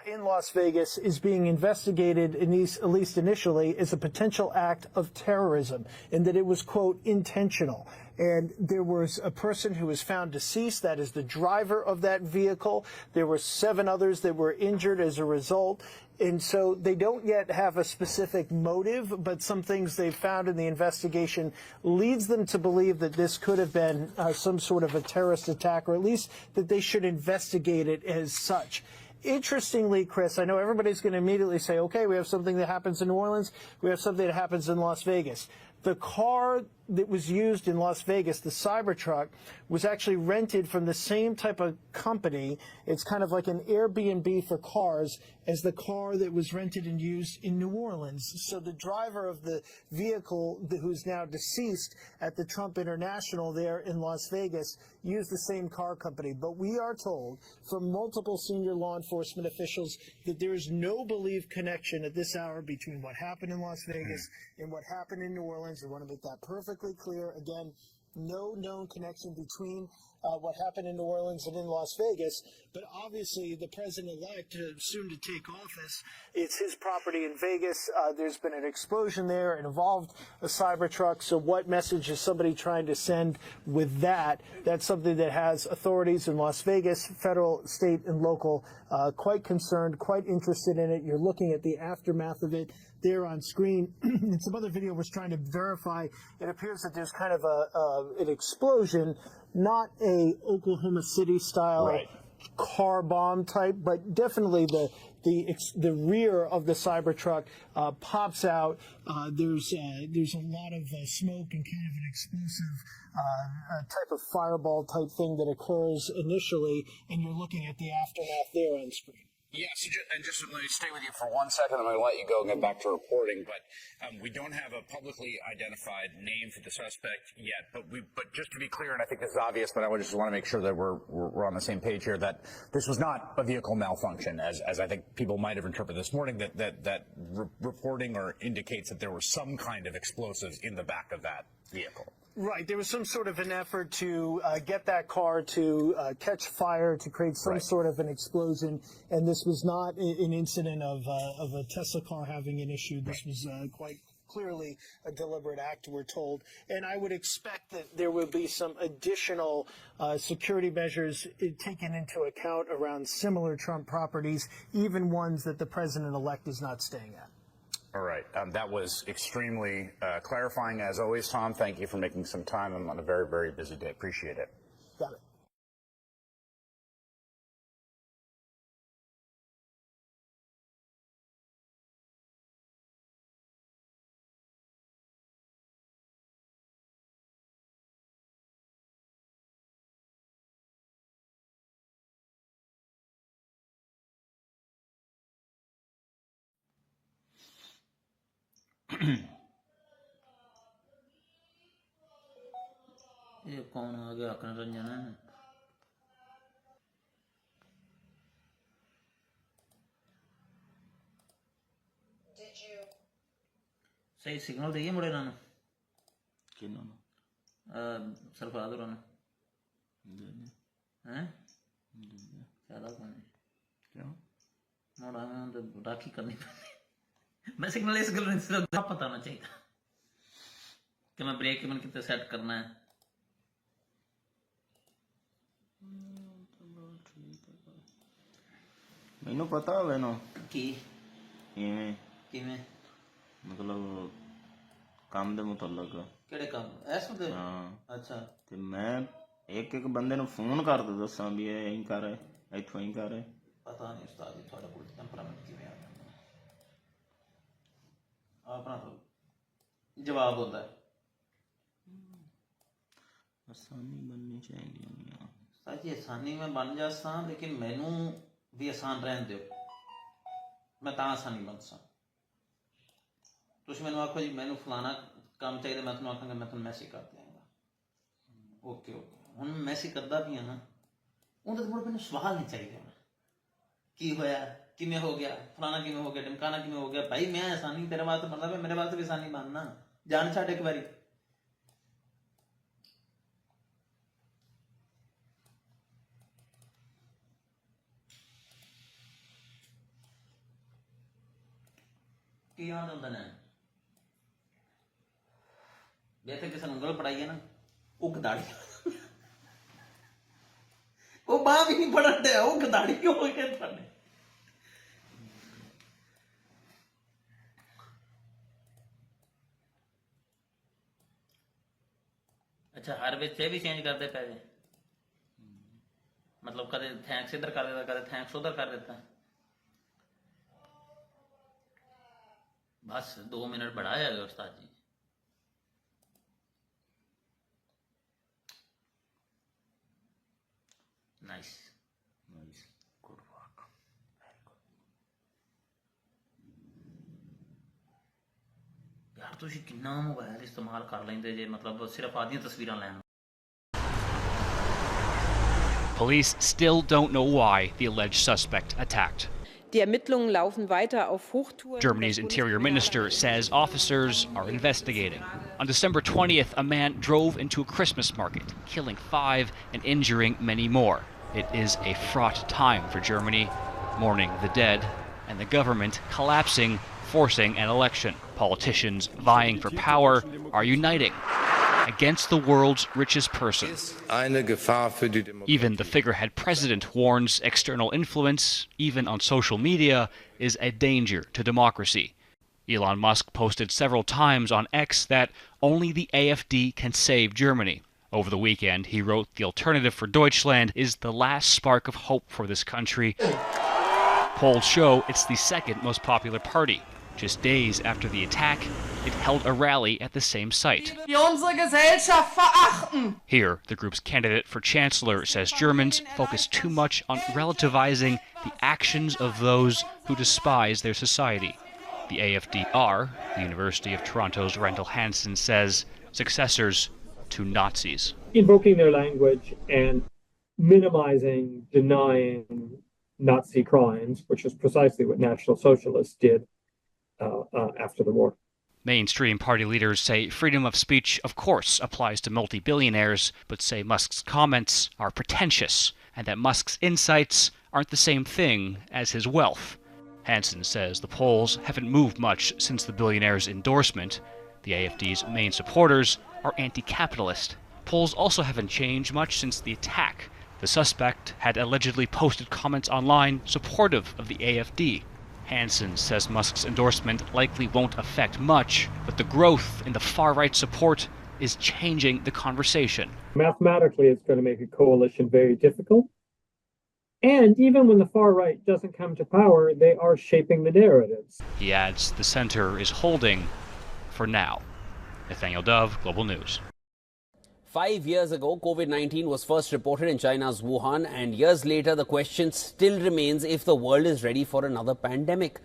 [SPEAKER 15] in Las Vegas, is being investigated, at least initially, as a potential act of terrorism, and that it was, quote, intentional. And there was a person who was found deceased. That is the driver of that vehicle. There were 7 others that were injured as a result. And so they don't yet have a specific motive, but some things they've found in the investigation leads them to believe that this could have been some sort of a terrorist attack, or at least that they should investigate it as such. Interestingly, Chris, I know everybody's going to immediately say, okay, we have something that happens in New Orleans, we have something that happens in Las Vegas. The car that was used in Las Vegas, the Cybertruck, was actually rented from the same type of company. It's kind of like an Airbnb for cars as the car that was rented and used in New Orleans. So the driver of the vehicle, who's now deceased at the Trump International there in Las Vegas, used the same car company. But we are told from multiple senior law enforcement officials that there is no believed connection at this hour between what happened in Las Vegas and what happened in New Orleans. We want to make that perfectly clear. Again, no known connection between what happened in New Orleans and in Las Vegas. But obviously, the president-elect, soon to take office, it's his property in Vegas. There's been an explosion there. It involved a Cybertruck. So what message is somebody trying to send with that? That's something that has authorities in Las Vegas, federal, state, and local, quite concerned, quite interested in it. You're looking at the aftermath of it there on screen. And some other video was trying to verify. It appears that there's kind of an explosion, not a Oklahoma City style car bomb type, but definitely the rear of the Cybertruck pops out. There's a lot of smoke and kind of an explosive type of fireball type thing that occurs initially, and you're looking at the aftermath there on screen.
[SPEAKER 14] Yes, and just let me stay with you for 1 second. I'm going to let you go and get back to reporting. But we don't have a publicly identified name for the suspect yet. But just to be clear, and I think this is obvious, but I just want to make sure that we're on the same page here, that this was not a vehicle malfunction, as I think people might have interpreted this morning. That reporting or indicates that there was some kind of explosives in the back of that vehicle.
[SPEAKER 15] Right. There was some sort of an effort to get that car to catch fire, to create some sort of an explosion. And this was not an incident of a Tesla car having an issue. This was quite clearly a deliberate act, we're told. And I would expect that there will be some additional security measures taken into account around similar Trump properties, even ones that the president-elect is not staying at.
[SPEAKER 14] All right. That was extremely clarifying, as always, Tom. Thank you for making some time. I'm on a very, very busy day. Appreciate it.
[SPEAKER 15] Got it.
[SPEAKER 16] ये कौन आ गया रंजन है सही signal दिए मुड़े ना सरफराज होना हैं ज़्यादा कौन है क्यों मोड़ा में तो राखी करनी पड़ती मैं सिग्नल इस गल से पता होना चाहिए कि मैं ब्रेक मन कितने सेट करना है
[SPEAKER 17] ਮੈਨੂੰ ਪਤਾ ਹੋਵੇ ਨਾ
[SPEAKER 16] ਕੀ ਕਿਵੇਂ
[SPEAKER 17] ਮਤਲਬ ਕੰਮ ਦੇ ਮੁਤਲਕ
[SPEAKER 16] ਕਿਹੜੇ ਕੰਮ ਐਸ ਦੇ
[SPEAKER 17] ਹਾਂ
[SPEAKER 16] ਅੱਛਾ
[SPEAKER 17] ਤੇ ਮੈਂ ਇੱਕ ਬੰਦੇ ਨੂੰ ਫੋਨ ਕਰਦਾ ਦੱਸਾਂ ਵੀ ਇਹ ਐਂ ਕਰ ਇੱਥੋਂ ਐਂ ਕਰ
[SPEAKER 16] ਪਤਾ ਨਹੀਂ ਉਸਤਾਦ ਜੀ ਤੁਹਾਡਾ ਕੋਈ ਟੈਂਪਰਾਮੈਂਟ ਕਿਵੇਂ ਆ ਆਪਣਾ ਜਵਾਬ ਹੁੰਦਾ ਹੈ
[SPEAKER 17] ਆਸਾਨੀ ਬਣਨੀ ਚਾਹੀਦੀ ਹੈ
[SPEAKER 16] ਸਾਜੀ ਆਸਾਨੀ ਮੈਂ ਬਣ ਜਾਸਾਂ ਲੇਕਿਨ ਮੈਨੂੰ भी आसान रहन दो मैं ਤਾਂ आसानी बन सा ਤੁਸੀਂ ਮੈਨੂੰ ਆਖੋ ਜੀ ਮੈਨੂੰ ਫਲਾਣਾ ਕੰਮ ਚਾਹੀਦਾ ਮੈਂ ਤੁਹਾਨੂੰ ਆਖਾਂਗਾ ਮੈਂ ਤੁਹਾਨੂੰ ਮੈਸੇਜ ਕਰ ਦਿਆਂਗਾ ਓਕੇ ਹੁਣ ਮੈਸੇਜ ਕਰਦਾ ਵੀ ਹਾਂ ਨਾ ਉਹਦੇ ਕੋਲ ਮੈਨੂੰ ਸਵਾਲ ਨਹੀਂ ਚਾਹੀਦੇ ਹੁਣ ਕੀ ਹੋਇਆ ਕਿਵੇਂ ਹੋ ਗਿਆ ਫਲਾਣਾ ਕਿਵੇਂ ਹੋ ਗਿਆ ਢਮਕਾਣਾ ਕਿਵੇਂ ਹੋ ਗਿਆ ਭਾਈ ਮੈਂ ਆਸਾਨੀ ਤੇਰੇ ਵਾਸਤੇ ਮਤਲਬ ਹੈ ਮੇਰੇ ਵਾਸਤੇ ਵੀ ਆਸਾਨੀ ਬਣਨਾ ਜਾਣ ਛੱਡ ਇੱਕ ਵਾਰੀ ਕੀ ਯਾਦ ਹੁੰਦਾ ਨਾ ਜੇ ਤੇ ਕਿਸੇ ਨੂੰ ਉਂਗਲ ਪੜਾਈ ਹੈ ਨਾ ਉਹ ਗਦਾੜੀ ਉਹ ਬਾਹ ਵੀ ਨਹੀਂ ਪੜਨ ਡਿਆ ਉਹ ਗਦਾੜੀ ਕਿਉਂ ਹੋ ਗਿਆ ਤੁਹਾਡੇ ਅੱਛਾ ਹਰ ਵਿੱਚ ਇਹ ਵੀ ਚੇਂਜ ਕਰਦੇ ਪਏ ਜੇ ਮਤਲਬ ਕਦੇ ਥੈਂਕਸ ਇੱਧਰ ਕਰ ਦਿੱਤਾ ਕਦੇ ਥੈਂਕਸ ਉਧਰ ਕਰ ਦਿੱਤਾ बस 2 मिनट बढ़ा जाएगा उस्ताद जी nice good work very good यार तुसी कितना मोबाइल इस्तेमाल कर लेंदे जे मतलब सिर्फ आदियां तस्वीरां लैन
[SPEAKER 18] Police still don't know why the alleged suspect attacked. Germany's interior minister says officers are investigating. On December 20th, a man drove into a Christmas market, killing 5 and injuring many more. It is a fraught time for Germany, mourning the dead, and the government collapsing, forcing an election. Politicians vying for power are uniting against the world's richest person. Even the figurehead president warns external influence, even on social media, is a danger to democracy. Elon Musk posted several times on X that only the AfD can save Germany. Over the weekend, he wrote the Alternative for Deutschland is the last spark of hope for this country. Polls show it's the second most popular party. Just days after the attack, it held a rally at the same site. Here, the group's candidate for chancellor says Germans focus too much on relativizing the actions of those who despise their society. The AfD the University of Toronto's Randall Hansen says, successors to Nazis.
[SPEAKER 19] Invoking their language and minimizing, denying Nazi crimes, which is precisely what National Socialists did after the war.
[SPEAKER 18] Mainstream party leaders say freedom of speech, of course, applies to multi-billionaires, but say Musk's comments are pretentious and that Musk's insights aren't the same thing as his wealth. Hansen says the polls haven't moved much since the billionaire's endorsement. The AfD's main supporters are anti-capitalist. Polls also haven't changed much since the attack. The suspect had allegedly posted comments online supportive of the AfD. Hansen says Musk's endorsement likely won't affect much, but the growth in the far-right support is changing the conversation.
[SPEAKER 19] Mathematically, it's going to make a coalition very difficult. And even when the far right doesn't come to power, they are shaping the narratives.
[SPEAKER 18] He adds the center is holding for now. Nathaniel Dove, Global News.
[SPEAKER 20] 5 years ago, COVID-19 was first reported in China's Wuhan, and years later, the question still remains if the world is ready for another pandemic.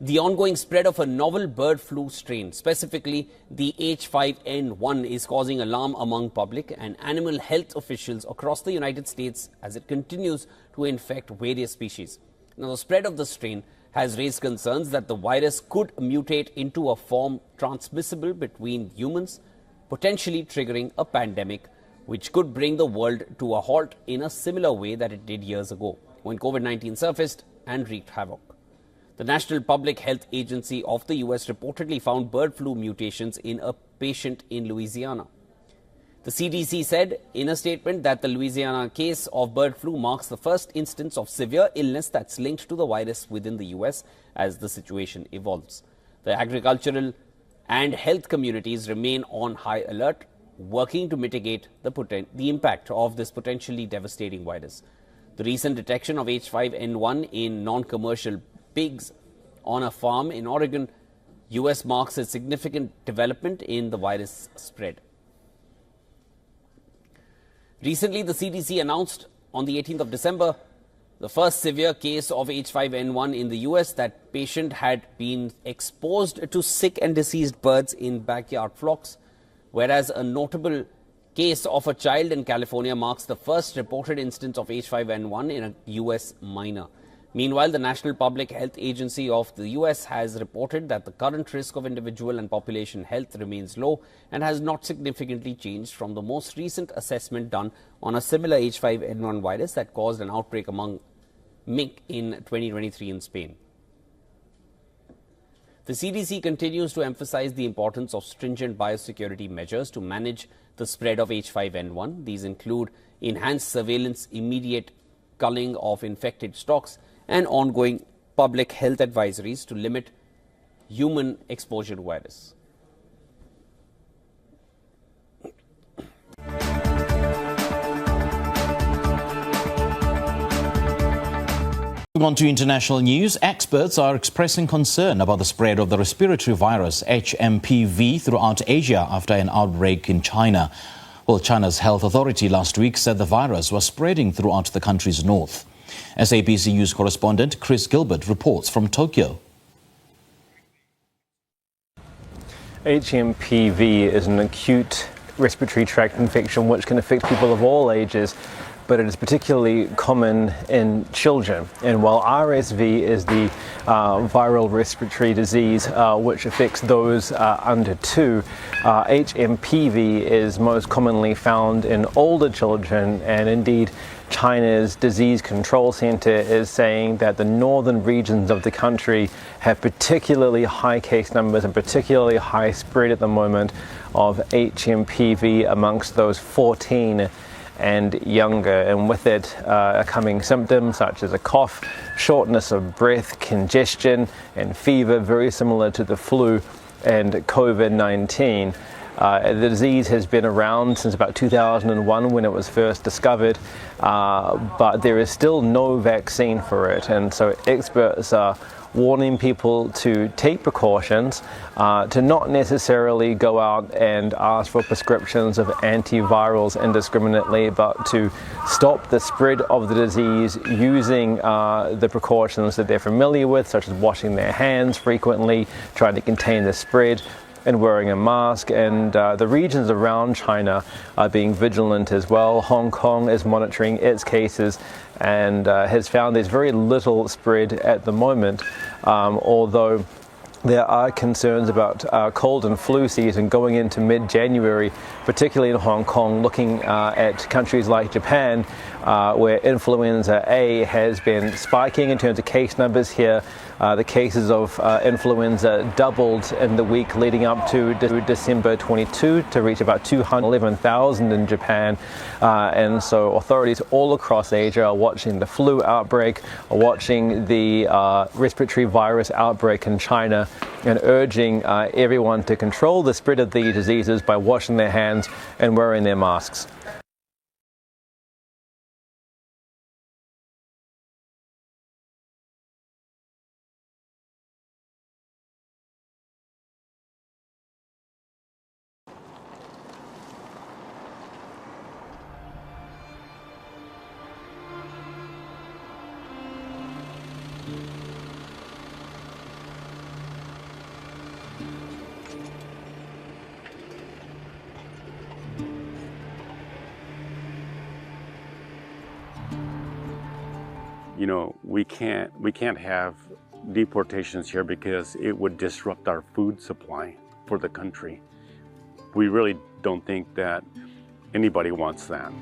[SPEAKER 20] The ongoing spread of a novel bird flu strain, specifically the H5N1, is causing alarm among public and animal health officials across the United States as it continues to infect various species. Now, the spread of the strain has raised concerns that the virus could mutate into a form transmissible between humans, potentially triggering a pandemic which could bring the world to a halt in a similar way that it did years ago when COVID-19 surfaced and wreaked havoc. The National Public Health Agency of the US reportedly found bird flu mutations in a patient in Louisiana. The CDC said in a statement that the Louisiana case of bird flu marks the first instance of severe illness that's linked to the virus within the US as the situation evolves. The agricultural and health communities remain on high alert, working to mitigate the impact of this potentially devastating virus. The recent detection of H5N1 in non-commercial pigs on a farm in Oregon, US marks a significant development in the virus spread. Recently, the CDC announced on the 18th of December the first severe case of H5N1 in the US. That patient had been exposed to sick and diseased birds in backyard flocks, whereas a notable case of a child in California marks the first reported instance of H5N1 in a US minor. Meanwhile, the National Public Health Agency of the US has reported that the current risk of individual and population health remains low and has not significantly changed from the most recent assessment done on a similar H5N1 virus that caused an outbreak among mink in 2023 in Spain. The CDC continues to emphasize the importance of stringent biosecurity measures to manage the spread of H5N1. These include enhanced surveillance, immediate culling of infected stocks, and ongoing public health advisories to limit human exposure to virus.
[SPEAKER 21] Moving on to international news, experts are expressing concern about the spread of the respiratory virus HMPV throughout Asia after an outbreak in China. Well, China's health authority last week said the virus was spreading throughout the country's north. SABC News correspondent Chris Gilbert reports from Tokyo.
[SPEAKER 22] HMPV is an acute respiratory tract infection which can affect people of all ages.
[SPEAKER 1] but it is particularly common in children. And while RSV is the viral respiratory disease which affects those under 2, HMPV is most commonly found in older children, and indeed China's Disease Control Center is saying that the northern regions of the country have particularly high case numbers and particularly high spread at the moment of HMPV amongst those 14 and younger, and with it are coming symptoms such as a cough, shortness of breath, congestion and fever, very similar to the flu and COVID-19. The disease has been around since about 2001 when it was first discovered, but there is still no vaccine for it, and so experts are warning people to take precautions, to not necessarily go out and ask for prescriptions of antivirals indiscriminately, but to stop the spread of the disease using the precautions that they're familiar with, such as washing their hands frequently, trying to contain the spread, and wearing a mask. And the regions around China are being vigilant as well. Hong Kong is monitoring its cases and has found there's very little spread at the moment, although there are concerns about cold and flu season going into mid-January, particularly in Hong Kong, looking at countries like Japan, where influenza A has been spiking in terms of case numbers here. The cases of influenza doubled in the week leading up to December 22 to reach about 211,000 in Japan. And so authorities all across Asia are watching the flu outbreak, are watching the respiratory virus outbreak in China, and urging everyone to control the spread of the diseases by washing their hands and wearing their masks.
[SPEAKER 22] You know, we can't have deportations here because it would disrupt our food supply for the country. We really don't think that anybody wants that.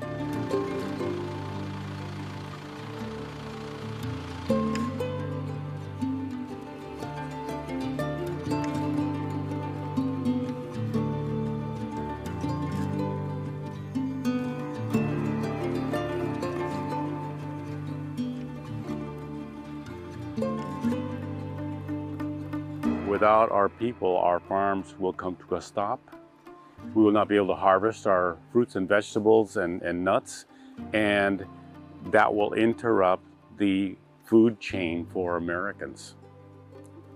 [SPEAKER 22] Without our people, our farms will come to a stop. We will not be able to harvest our fruits and vegetables and nuts, and that will interrupt the food chain for Americans.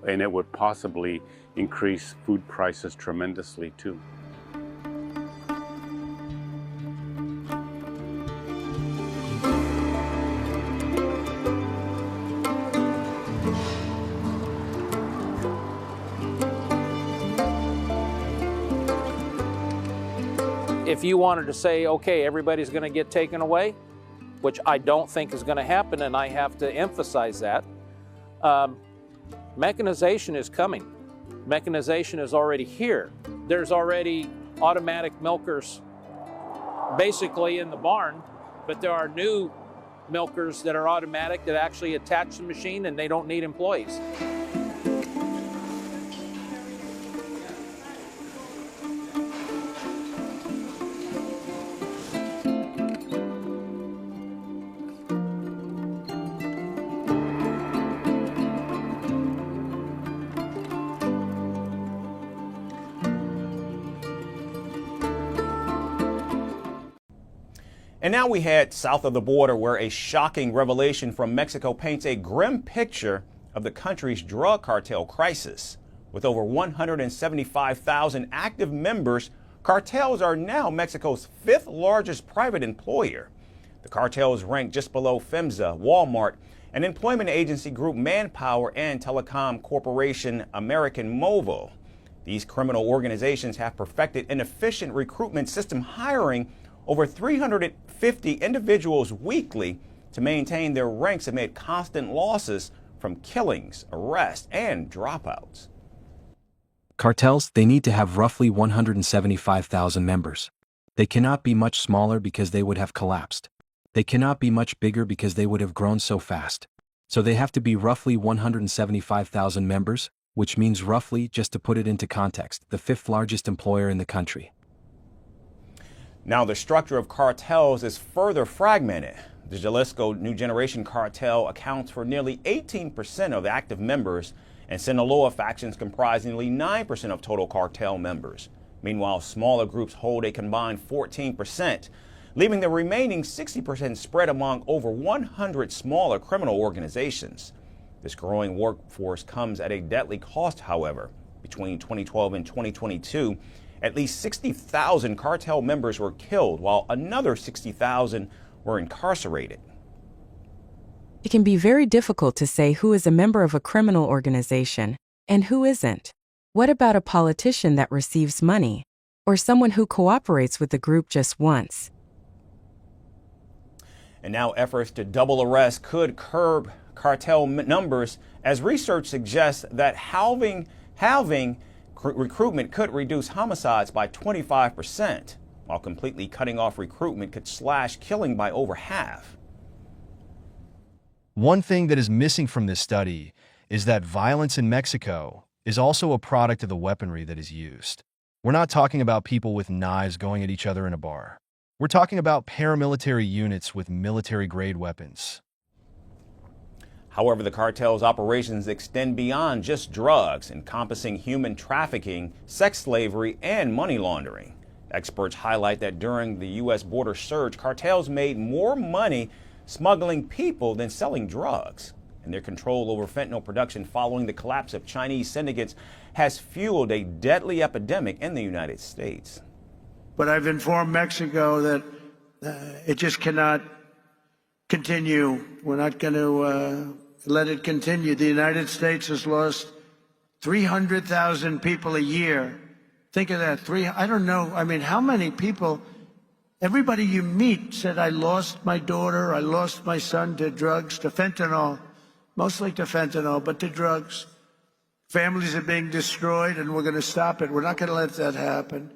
[SPEAKER 22] And it would possibly increase food prices tremendously too.
[SPEAKER 23] If you wanted to say, okay, everybody's going to get taken away, which I don't think is going to happen, and I have to emphasize that, mechanization is coming. Mechanization is already here. There's already automatic milkers basically in the barn, but there are new milkers that are automatic that actually attach the machine and they don't need employees.
[SPEAKER 24] And now we head south of the border, where a shocking revelation from Mexico paints a grim picture of the country's drug cartel crisis. With over 175,000 active members, cartels are now Mexico's 5th largest private employer. The cartels rank just below FEMSA, Walmart, and employment agency group Manpower and telecom corporation American Mobile. These criminal organizations have perfected an efficient recruitment system, hiring over 350 individuals weekly to maintain their ranks amid constant losses from killings, arrests, and dropouts.
[SPEAKER 2] Cartels, they need to have roughly 175,000 members. They cannot be much smaller because they would have collapsed. They cannot be much bigger because they would have grown so fast. So they have to be roughly 175,000 members, which means roughly, just to put it into context, the 5th largest employer in the country.
[SPEAKER 24] Now, the structure of cartels is further fragmented. The Jalisco New Generation cartel accounts for nearly 18% of active members, and Sinaloa factions comprise nearly 9% of total cartel members. Meanwhile, smaller groups hold a combined 14%, leaving the remaining 60% spread among over 100 smaller criminal organizations. This growing workforce comes at a deadly cost, however. Between 2012 and 2022, at least 60,000 cartel members were killed, while another 60,000 were incarcerated.
[SPEAKER 4] It can be very difficult to say who is a member of a criminal organization and who isn't. What about a politician that receives money? Or someone who cooperates with the group just once?
[SPEAKER 24] And now efforts to double arrest could curb cartel numbers, as research suggests that halving recruitment could reduce homicides by 25%, while completely cutting off recruitment could slash killing by over half.
[SPEAKER 5] One thing that is missing from this study is that violence in Mexico is also a product of the weaponry that is used. We're not talking about people with knives going at each other in a bar. We're talking about paramilitary units with military-grade weapons.
[SPEAKER 24] However, the cartel's operations extend beyond just drugs, encompassing human trafficking, sex slavery, and money laundering. Experts highlight that during the U.S. border surge, cartels made more money smuggling people than selling drugs. And their control over fentanyl production following the collapse of Chinese syndicates has fueled a deadly epidemic in the United States.
[SPEAKER 6] But I've informed Mexico that it just cannot continue. We're not going to let it continue. The United States has lost 300,000 people a year. Think of that. I don't know. I mean, how many people? Everybody you meet said, I lost my daughter, I lost my son to drugs, to fentanyl, mostly to fentanyl, but to drugs. Families are being destroyed, and we're going to stop it. We're not going to let that happen.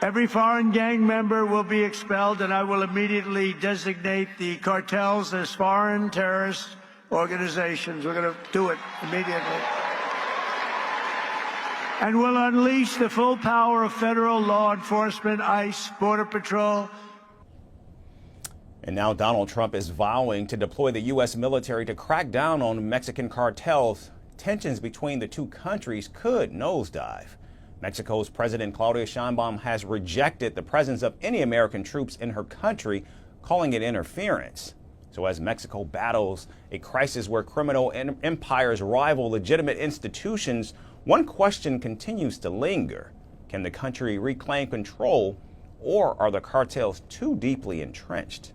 [SPEAKER 6] Every foreign gang member will be expelled, and I will immediately designate the cartels as foreign terrorist organizations. We're going to do it immediately. And we'll unleash the full power of federal law enforcement, ICE, Border Patrol.
[SPEAKER 24] And now Donald Trump is vowing to deploy the U.S. military to crack down on Mexican cartels. Tensions between the two countries could nosedive. Mexico's President Claudia Sheinbaum has rejected the presence of any American troops in her country, calling it interference. So as Mexico battles a crisis where criminal empires rival legitimate institutions, one question continues to linger. Can the country reclaim control, or are the cartels too deeply entrenched?